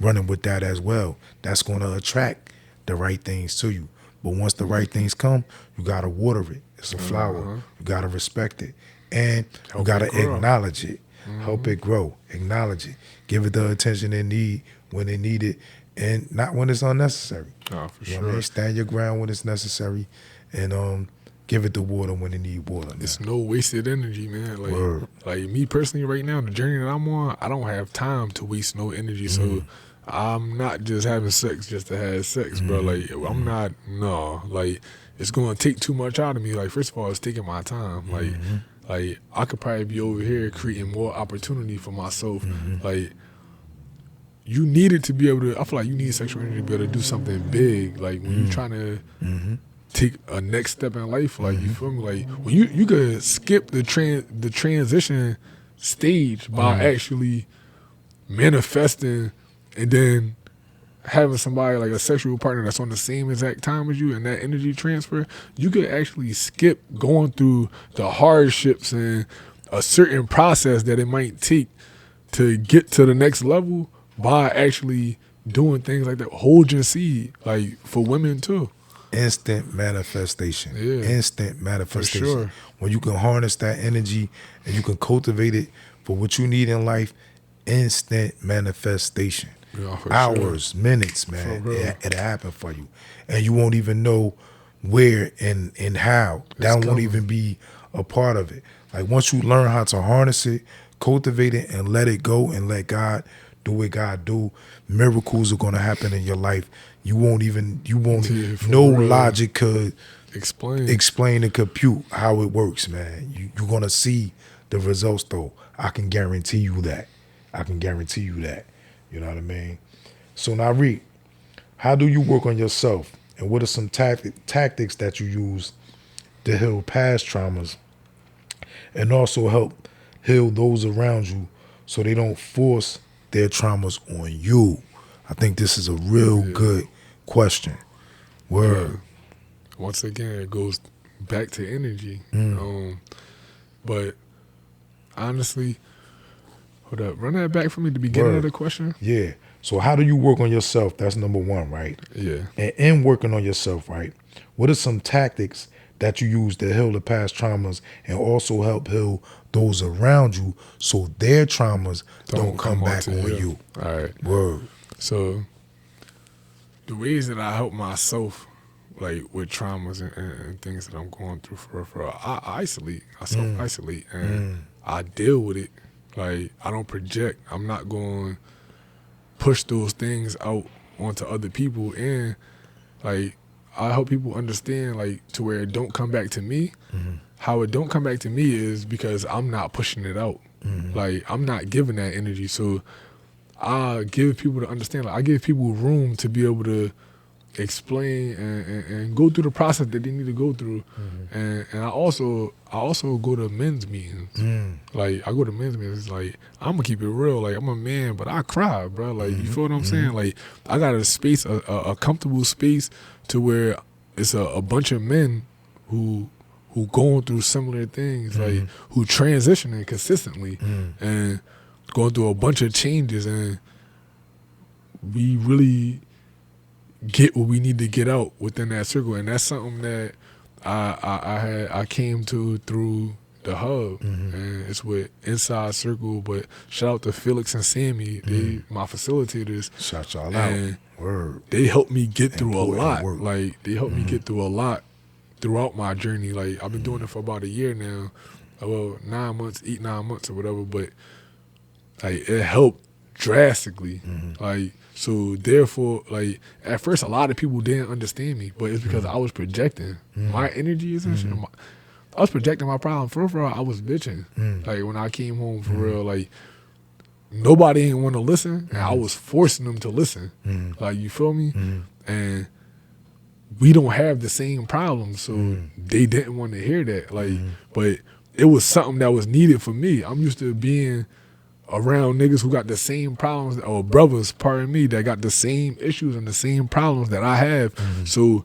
running with that as well. That's going to attract the right things to you. But once the right things come, you got to water it. It's a flower. You got to respect it. And you got to acknowledge it. Help it grow. Acknowledge it. Give it the attention it need when it need it, and not when it's unnecessary. Oh, for You know what I mean? Stand your ground when it's necessary, and give it the water when it need water. It's no wasted energy, man. Like, Word. like me personally right now, the journey that I'm on, I don't have time to waste no energy. So I'm not just having sex just to have sex, bro. Like, I'm not, no. Like, it's going to take too much out of me. Like, first of all, it's taking my time. Like I could probably be over here creating more opportunity for myself. Like, you need it to be able to, I feel like you need sexual energy to be able to do something big. Like, when you're trying to take a next step in life, like, you feel me? Like, when you could skip the transition stage by actually manifesting and then having somebody like a sexual partner that's on the same exact time as you and that energy transfer, you could actually skip going through the hardships and a certain process that it might take to get to the next level by actually doing things like that. Hold your seed, like, for women too. instant manifestation. Yeah. Instant manifestation. sure. When you can harness that energy and you can cultivate it for what you need in life, instant manifestation. Yeah, for Hours, minutes, man. For real. It'll happen for you. And you won't even know where and how. That won't coming. even be a part of it. Like once you learn how to harness it, cultivate it, and let it go and let God do what God do, miracles are gonna happen in your life. You won't Yeah, for no real. logic could Explain and compute how it works, man. You're gonna see the results though. I can guarantee you that. You know what I mean? So now Reed, how do you work on yourself? And what are some tactics that you use to heal past traumas and also help heal those around you so they don't force their traumas on you? I think this is a real good question. Word. Once again, it goes back to energy. But honestly, hold up, run that back for me, the beginning of the question. Yeah. So how do you work on yourself? That's number one, right? Yeah. And in working on yourself, right, what are some tactics that you use to heal the past traumas and also help heal those around you so their traumas don't come back onto on you? All right. Word. So the ways that I help myself, like with traumas and things that I'm going through, I self-isolate, and I deal with it. Like, I don't project. I'm not going to push those things out onto other people, and like, I help people understand, like, to where it don't come back to me. How it don't come back to me is because I'm not pushing it out. Like, I'm not giving that energy. So I give people to understand. Like, I give people room to be able to explain and go through the process that they need to go through. And I also go to men's meetings. Like, I go to men's meetings. It's like, I'm gonna keep it real. Like, I'm a man, but I cry, bro. Like, you feel what I'm saying? Like, I got a space, a comfortable space to where it's a bunch of men who going through similar things, like who transitioning consistently and going through a bunch of changes, and we really get what we need to get out within that circle. And that's something that I came to through the hub, and it's with Inside Circle. But shout out to Felix and Sammy, they my facilitators. Shout y'all And out. Word. they helped me get through a Important lot. work. Like, they helped me get through a lot throughout my journey. Like, I've been doing it for about a year now. Well, 9 months, 8-9 months or whatever. But like, it helped drastically. Like, so therefore, like, at first a lot of people didn't understand me, but it's because I was projecting my energies and shit. I was projecting my problem. For real, I was bitching. Like, when I came home, for real, like, nobody ain't want to listen, and I was forcing them to listen. Like, you feel me? And we don't have the same problems, so they didn't want to hear that. Like, but it was something that was needed for me. I'm used to being around niggas who got the same problems, or brothers, pardon me, that got the same issues and the same problems that I have. So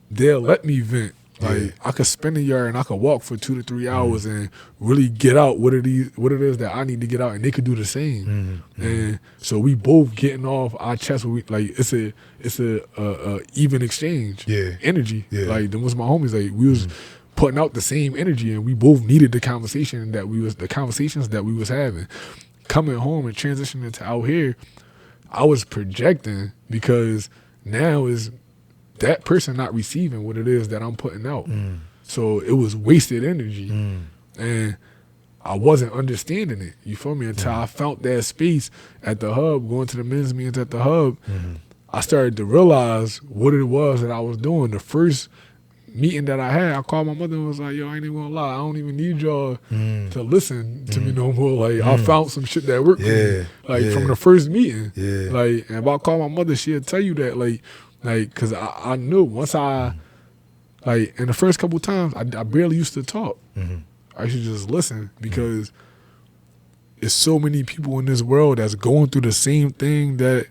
they'll let me vent. Like, I could spend a year and I could walk for 2 to 3 hours and really get out what it is that I need to get out, and they could do the same. And so we both getting off our chest. Like, it's a even exchange. Energy. Like, them was my homies. Like, we was putting out the same energy, and we both needed the conversations that we was having. Coming home and transitioning to out here, I was projecting because now is that person not receiving what it is that I'm putting out. So it was wasted energy. And I wasn't understanding it. You feel me? Until I found that space at the hub, going to the men's meetings at the hub, I started to realize what it was that I was doing. The first meeting that I had, I called my mother and was like, yo, I ain't even gonna lie, I don't even need y'all to listen to me no more. Like, I found some shit that worked for me. Like, from the first meeting. Like, and if I call my mother, she'll tell you that, like, cause I knew once in the first couple times, I barely used to talk. I should just listen, because there's so many people in this world that's going through the same thing that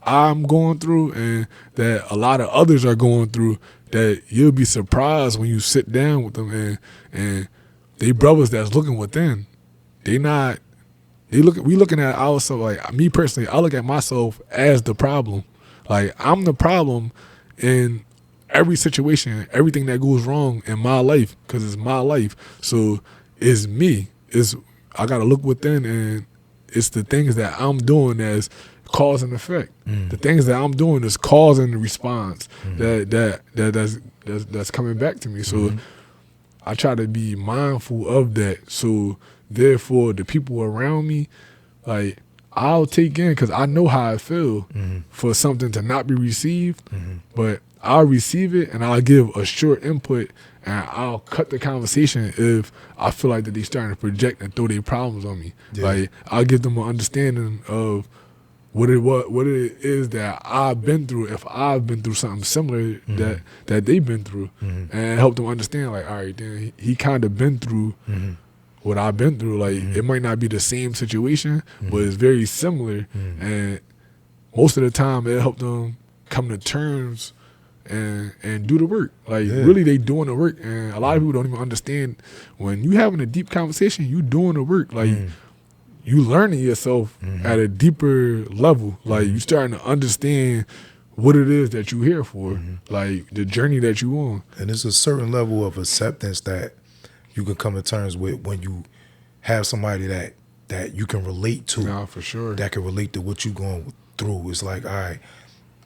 I'm going through, and that a lot of others are going through, that you'll be surprised when you sit down with them, and they brothers that's looking within. We looking at ourselves, like, me personally, I look at myself as the problem. Like, I'm the problem in every situation, everything that goes wrong in my life, because it's my life. So it's me. I gotta look within, and it's the things that I'm doing that's cause and effect. The things that I'm doing is causing the response that's coming back to me. So I try to be mindful of that. So therefore, the people around me, like, I'll take in, because I know how I feel for something to not be received, but I'll receive it and I'll give a short input, and I'll cut the conversation if I feel like that they're starting to project and throw their problems on me. Yeah. Like, I'll give them an understanding of what it is that I've been through, if I've been through something similar that they've been through, and help them understand, like, all right, then he kind of been through what I've been through. Like, it might not be the same situation, but it's very similar, and most of the time it helped them come to terms and do the work. Like, really, they doing the work, and a lot of people don't even understand when you having a deep conversation, you doing the work. Like, you learning yourself at a deeper level. Like, you starting to understand what it is that you here for, like the journey that you on. And there's a certain level of acceptance that you can come to terms with when you have somebody that you can relate to. Nah, for sure. That can relate to what you going through. It's like, all right,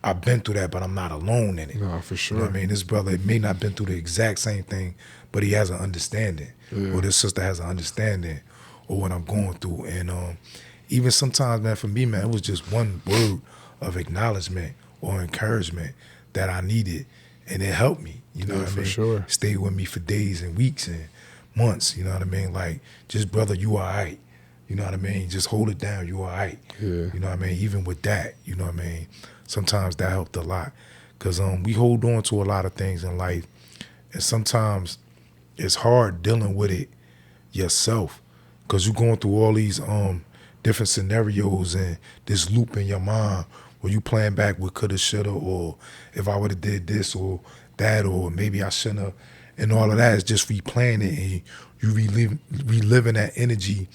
I've been through that, but I'm not alone in it. Nah, for sure. You know what I mean? This brother may not been through the exact same thing, but he has an understanding. Or this sister has an understanding of what I'm going through. And even sometimes, man, for me, man, it was just one word of acknowledgement or encouragement that I needed, and it helped me. You know what I mean? For sure. Stayed with me for days and weeks and months. You know what I mean? Like, just, brother, you all right. You know what I mean? Just hold it down. You all right. Yeah. You know what I mean? Even with that, you know what I mean? Sometimes that helped a lot. Because we hold on to a lot of things in life, and sometimes it's hard dealing with it yourself, because you're going through all these different scenarios and this loop in your mind where you playing back what coulda, shoulda, or if I would have did this or that, or maybe I shouldn't have, and all of that is just replaying it, and you reliving that energy,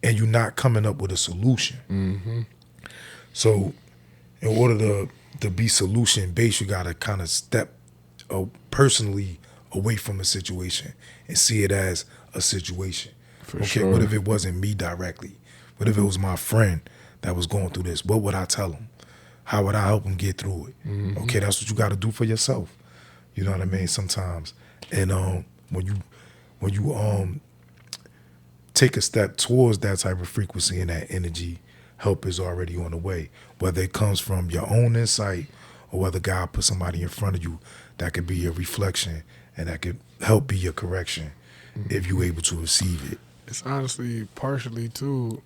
and you're not coming up with a solution. So in order to be solution based, you gotta kind of step personally away from a situation and see it as a situation. For sure. What if it wasn't me directly? What if it was my friend that was going through this? What would I tell him? How would I help him get through it? Okay, that's what you got to do for yourself. You know what I mean? Sometimes, and when you take a step towards that type of frequency and that energy, help is already on the way. Whether it comes from your own insight or whether God put somebody in front of you that could be your reflection and that could help be your correction if you're able to receive it. It's honestly partially too,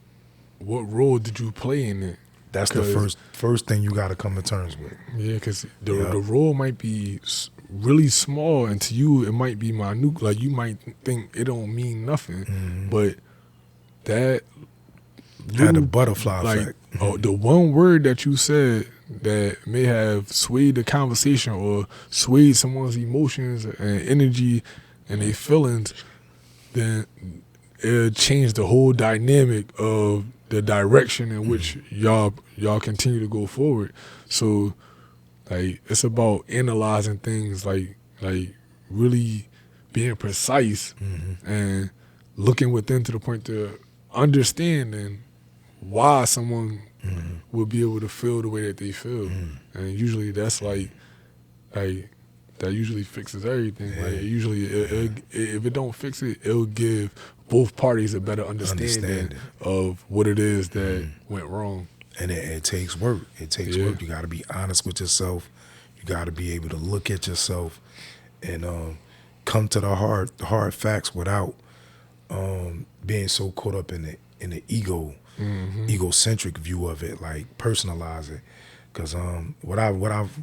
what role did you play in it? That's the first thing you got to come to terms with. Yeah, because the role might be really small, and to you it might be minute. Like, you might think it don't mean nothing, but that Had a butterfly like, effect. The one word that you said that may have swayed the conversation or swayed someone's emotions and energy and their feelings, then it changed the whole dynamic of the direction in which y'all continue to go forward. So, like, it's about analyzing things, like really being precise and looking within to the point to understanding why someone would be able to feel the way that they feel. And usually that's like that usually fixes everything. Yeah. Like, usually if it don't fix it, it'll give both parties a better understanding of what it is that went wrong. And it takes work. It takes work. You got to be honest with yourself. You got to be able to look at yourself and come to the hard facts without being so caught up in the egocentric view of it, like personalize it. Because what I've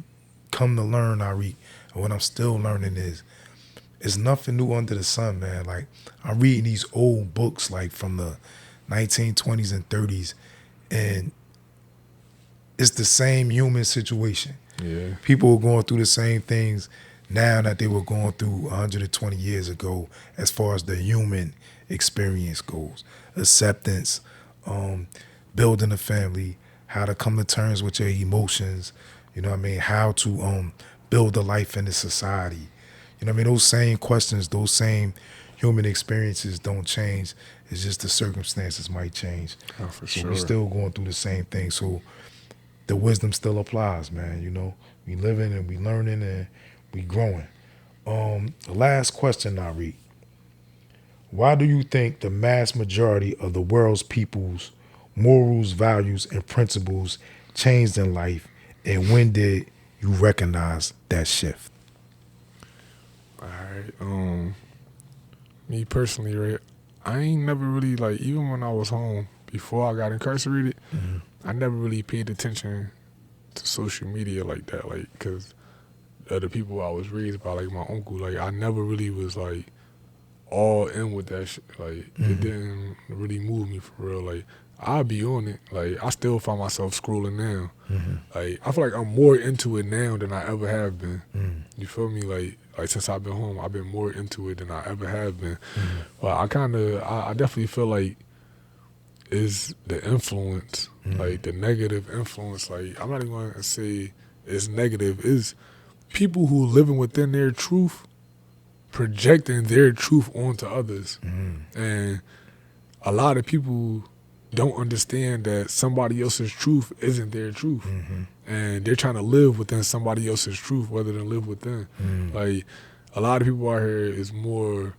come to learn, Ariq, and what I'm still learning is nothing new under the sun, man. Like, I'm reading these old books, like from the 1920s and 30s, and it's the same human situation. Yeah. People are going through the same things now that they were going through 120 years ago as far as the human experience goes. Acceptance, building a family, how to come to terms with your emotions, you know what I mean? How to build a life in this society? You know what I mean? Those same questions, those same human experiences don't change. It's just the circumstances might change. Oh, for So sure. we're still going through the same thing. So the wisdom still applies, man. You know, we living and we learning and we growing. The last question, Nari. Why do you think the mass majority of the world's people's morals, values, and principles changed in life, and when did you recognize that shift? All right. Me personally, right? I ain't never really like, even when I was home before I got incarcerated, I never really paid attention to social media like that, like, because of the people I was raised by, like my uncle. Like, I never really was like all in with that shit. Like, it didn't really move me for real. Like, I'd be on it. Like, I still find myself scrolling now. Like, I feel like I'm more into it now than I ever have been. You feel me? Like since I've been home, I've been more into it than I ever have been. But I definitely feel like is the influence, like the negative influence. Like, I'm not even going to say it's negative. It's people who living within their truth, projecting their truth onto others. And a lot of people don't understand that somebody else's truth isn't their truth. And they're trying to live within somebody else's truth rather than live within. Like, a lot of people out here is more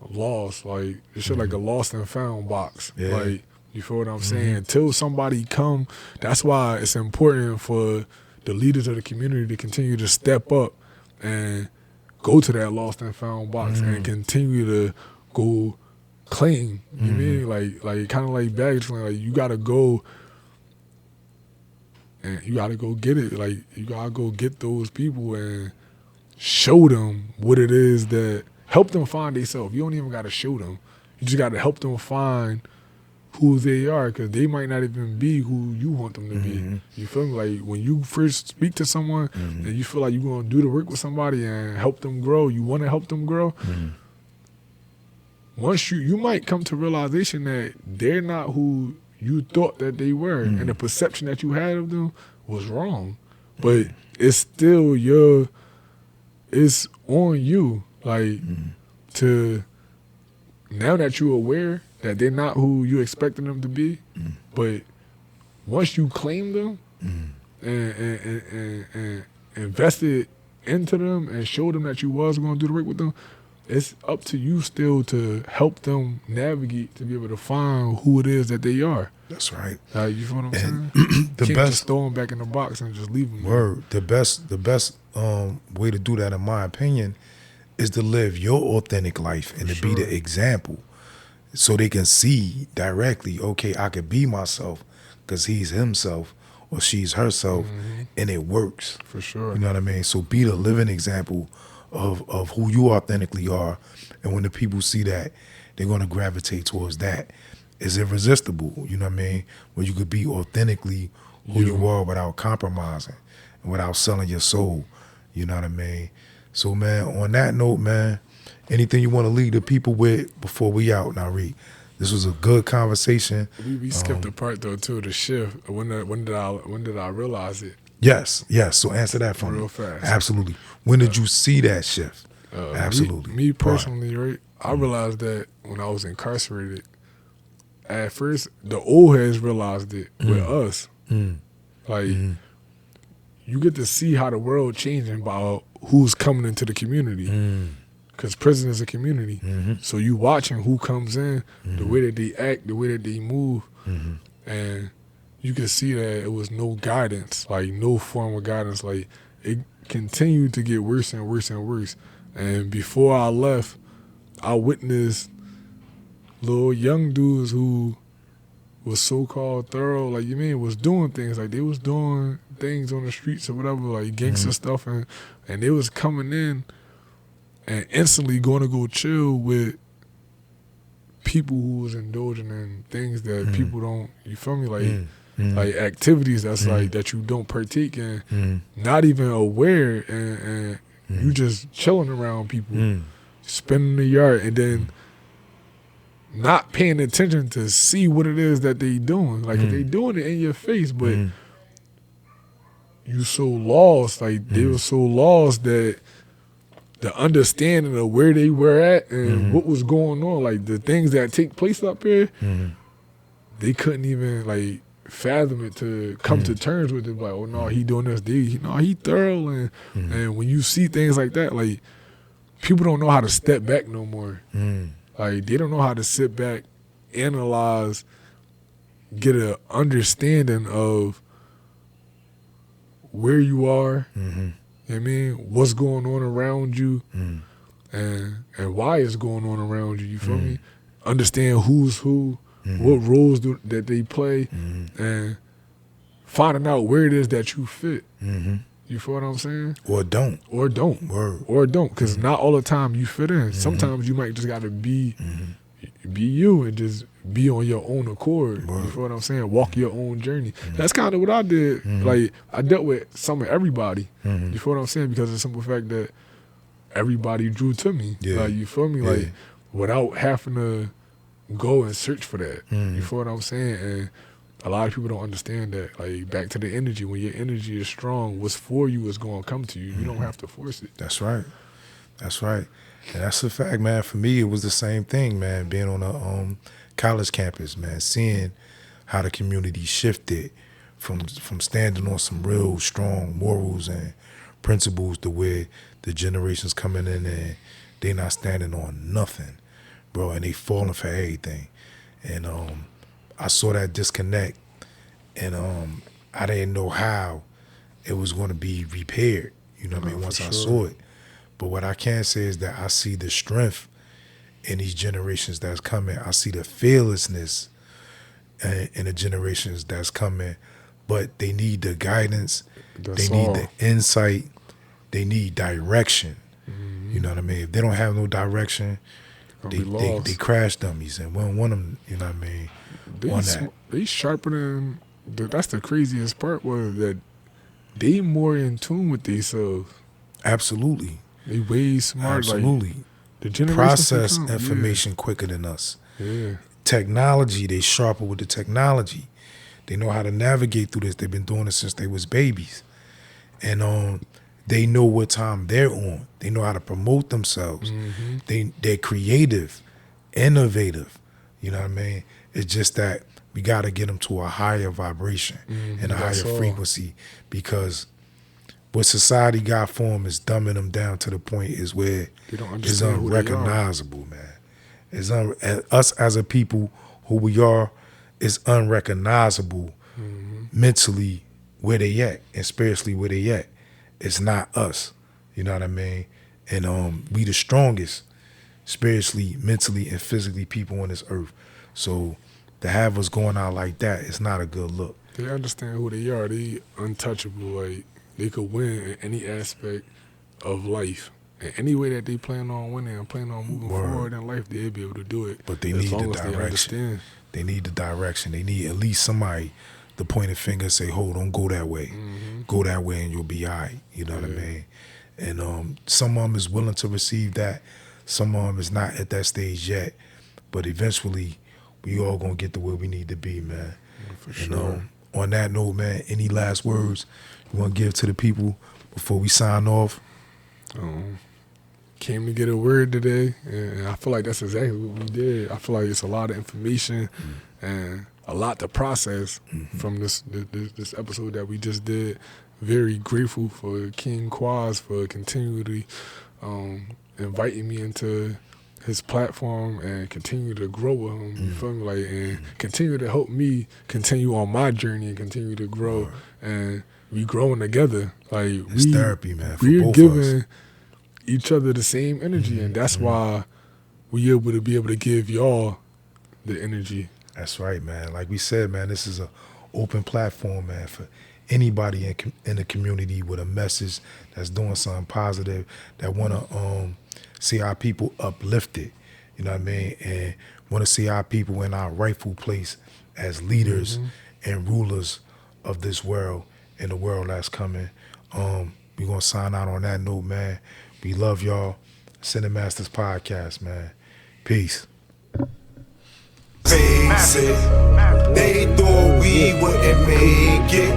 lost. Like, it's shit like a lost and found box. Yeah. Like, you feel what I'm saying? Until somebody come, that's why it's important for the leaders of the community to continue to step up and go to that lost and found box and continue to go claim. You mean? Like kind of like baggage claim. Like, you gotta go and you gotta go get it. Like, you gotta go get those people and show them what it is, that help them find themselves. You don't even gotta show them. You just gotta help them find who they are, because they might not even be who you want them to be. You feel me? Like, when you first speak to someone and you feel like you're gonna do the work with somebody and help them grow, you want to help them grow. Once you might come to realization that they're not who you thought that they were, and the perception that you had of them was wrong. But it's still it's on you, like, to, now that you're aware that they're not who you expected them to be, but once you claim them and invested into them and showed them that you was going to do the work with them, it's up to you still to help them navigate to be able to find who it is that they are. That's right. You feel what I'm saying? The Can't best just throw them back in the box and just leave them. word. The best way to do that, in my opinion, is to live your authentic life and to be the example, so they can see directly, okay, I could be myself because he's himself or she's herself, and it works. For sure. You know what I mean? So be the living example of who you authentically are, and when the people see that, they're going to gravitate towards that. It's irresistible, you know what I mean? Where you could be authentically who you are without compromising and without selling your soul, you know what I mean? So, man, on that note, man, anything you want to leave the people with before we out, Nari? This was a good conversation. We skipped the part though too, the shift. When did I realize it? Yes. So answer that for me. Real fast. Absolutely. When did you see that shift? Absolutely. Me personally, right? I realized that when I was incarcerated. At first, the old heads realized it with us. Like, you get to see how the world changing by who's coming into the community. Because prison is a community. So you watching who comes in, the way that they act, the way that they move. And you can see that it was no guidance, like no form of guidance. Like, it continued to get worse and worse and worse. And before I left, I witnessed little young dudes who was so-called thorough, like, you mean, was doing things. Like, they was doing things on the streets or whatever, like gangster stuff. And they was coming in and instantly going to go chill with people who was indulging in things that people don't, you feel me? Like, like activities that's like, that you don't partake in, not even aware, and you just chilling around people, spending the yard, and then not paying attention to see what it is that they doing. Like, they doing it in your face, but you so lost. Like they were so lost that the understanding of where they were at and what was going on, like the things that take place up here, they couldn't even like fathom it to come to terms with it. Like, oh no, he doing this. He thorough, and when you see things like that, like people don't know how to step back no more. Like they don't know how to sit back, analyze, get an understanding of where you are. You know what I mean, what's going on around you, and why it's going on around you. You feel me? Understand who's who, what roles that they play, and finding out where it is that you fit. You feel what I'm saying? Or don't. Word. Or don't, because not all the time you fit in. Sometimes you might just got to be you and just be on your own accord. You feel what I'm saying? Walk your own journey. That's kind of what I did. Like, I dealt with some of everybody. You feel what I'm saying? Because of the simple fact that everybody drew to me. Yeah. Like, you feel me? Like, without having to go and search for that. You feel what I'm saying? And a lot of people don't understand that. Like, back to the energy. When your energy is strong, what's for you is going to come to you. You don't have to force it. That's right. And that's a fact, man. For me, it was the same thing, man, being on a college campus, man, seeing how the community shifted from standing on some real strong morals and principles to where the generations coming in and they not standing on nothing, bro, and they falling for everything. And I saw that disconnect, and I didn't know how it was going to be repaired, you know what I mean, once I saw it. But what I can say is that I see the strength in these generations that's coming. I see the fearlessness in the generations that's coming. But they need the guidance. They need the insight. They need direction. You know what I mean? If they don't have no direction, they crash dummies. And we don't want them, you know what I mean, They sharper than... That's the craziest part, was that they more in tune with themselves. Absolutely. They way smart. Absolutely. Like, the generation process information quicker than us. Yeah. Technology, they sharper with the technology. They know how to navigate through this. They've been doing it since they was babies. And they know what time they're on. They know how to promote themselves. They're creative, innovative. You know what I mean? It's just that we got to get them to a higher vibration and a higher frequency, because what society got for them is dumbing them down to the point is where it's unrecognizable, man. It's us as a people, who we are, is unrecognizable mentally where they at and spiritually where they at. It's not us, you know what I mean? And we the strongest spiritually, mentally, and physically people on this earth. So to have us going out like that, it's not a good look. They understand who they are. They untouchable. Like, they could win in any aspect of life. In any way that they plan on winning and plan on moving forward in life, they'll be able to do it. But they need the direction. They need the direction. They need at least somebody to point a finger and say, "Hold on, go that way. Go that way and you'll be all right." You know what I mean? And some of them is willing to receive that. Some of them is not at that stage yet. But eventually, we all going to get to where we need to be, man. For sure. On that note, man, any last words you want to give to the people before we sign off? Came to get a word today, and I feel like that's exactly what we did. I feel like it's a lot of information and a lot to process from this episode that we just did. Very grateful for King Quaz for continually inviting me into his platform and continue to grow with him. You feel me? Like, and continue to help me continue on my journey and continue to grow. And we growing together. Like, it's therapy, man. We're giving each other the same energy, and that's why we able to give y'all the energy. That's right, man. Like we said, man, this is an open platform, man, for anybody in the community with a message that's doing something positive, that want to see our people uplifted, you know what I mean, and want to see our people in our rightful place as leaders and rulers of this world and the world that's coming. We're going to sign out on that note, man. We love y'all. Cinemasters Podcast, man. Peace. Face it. They thought we wouldn't make it.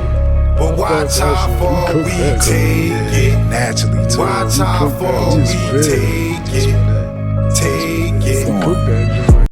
But watch how far we take it. Naturally, too. Watch how far we take it. Take it. Cook that.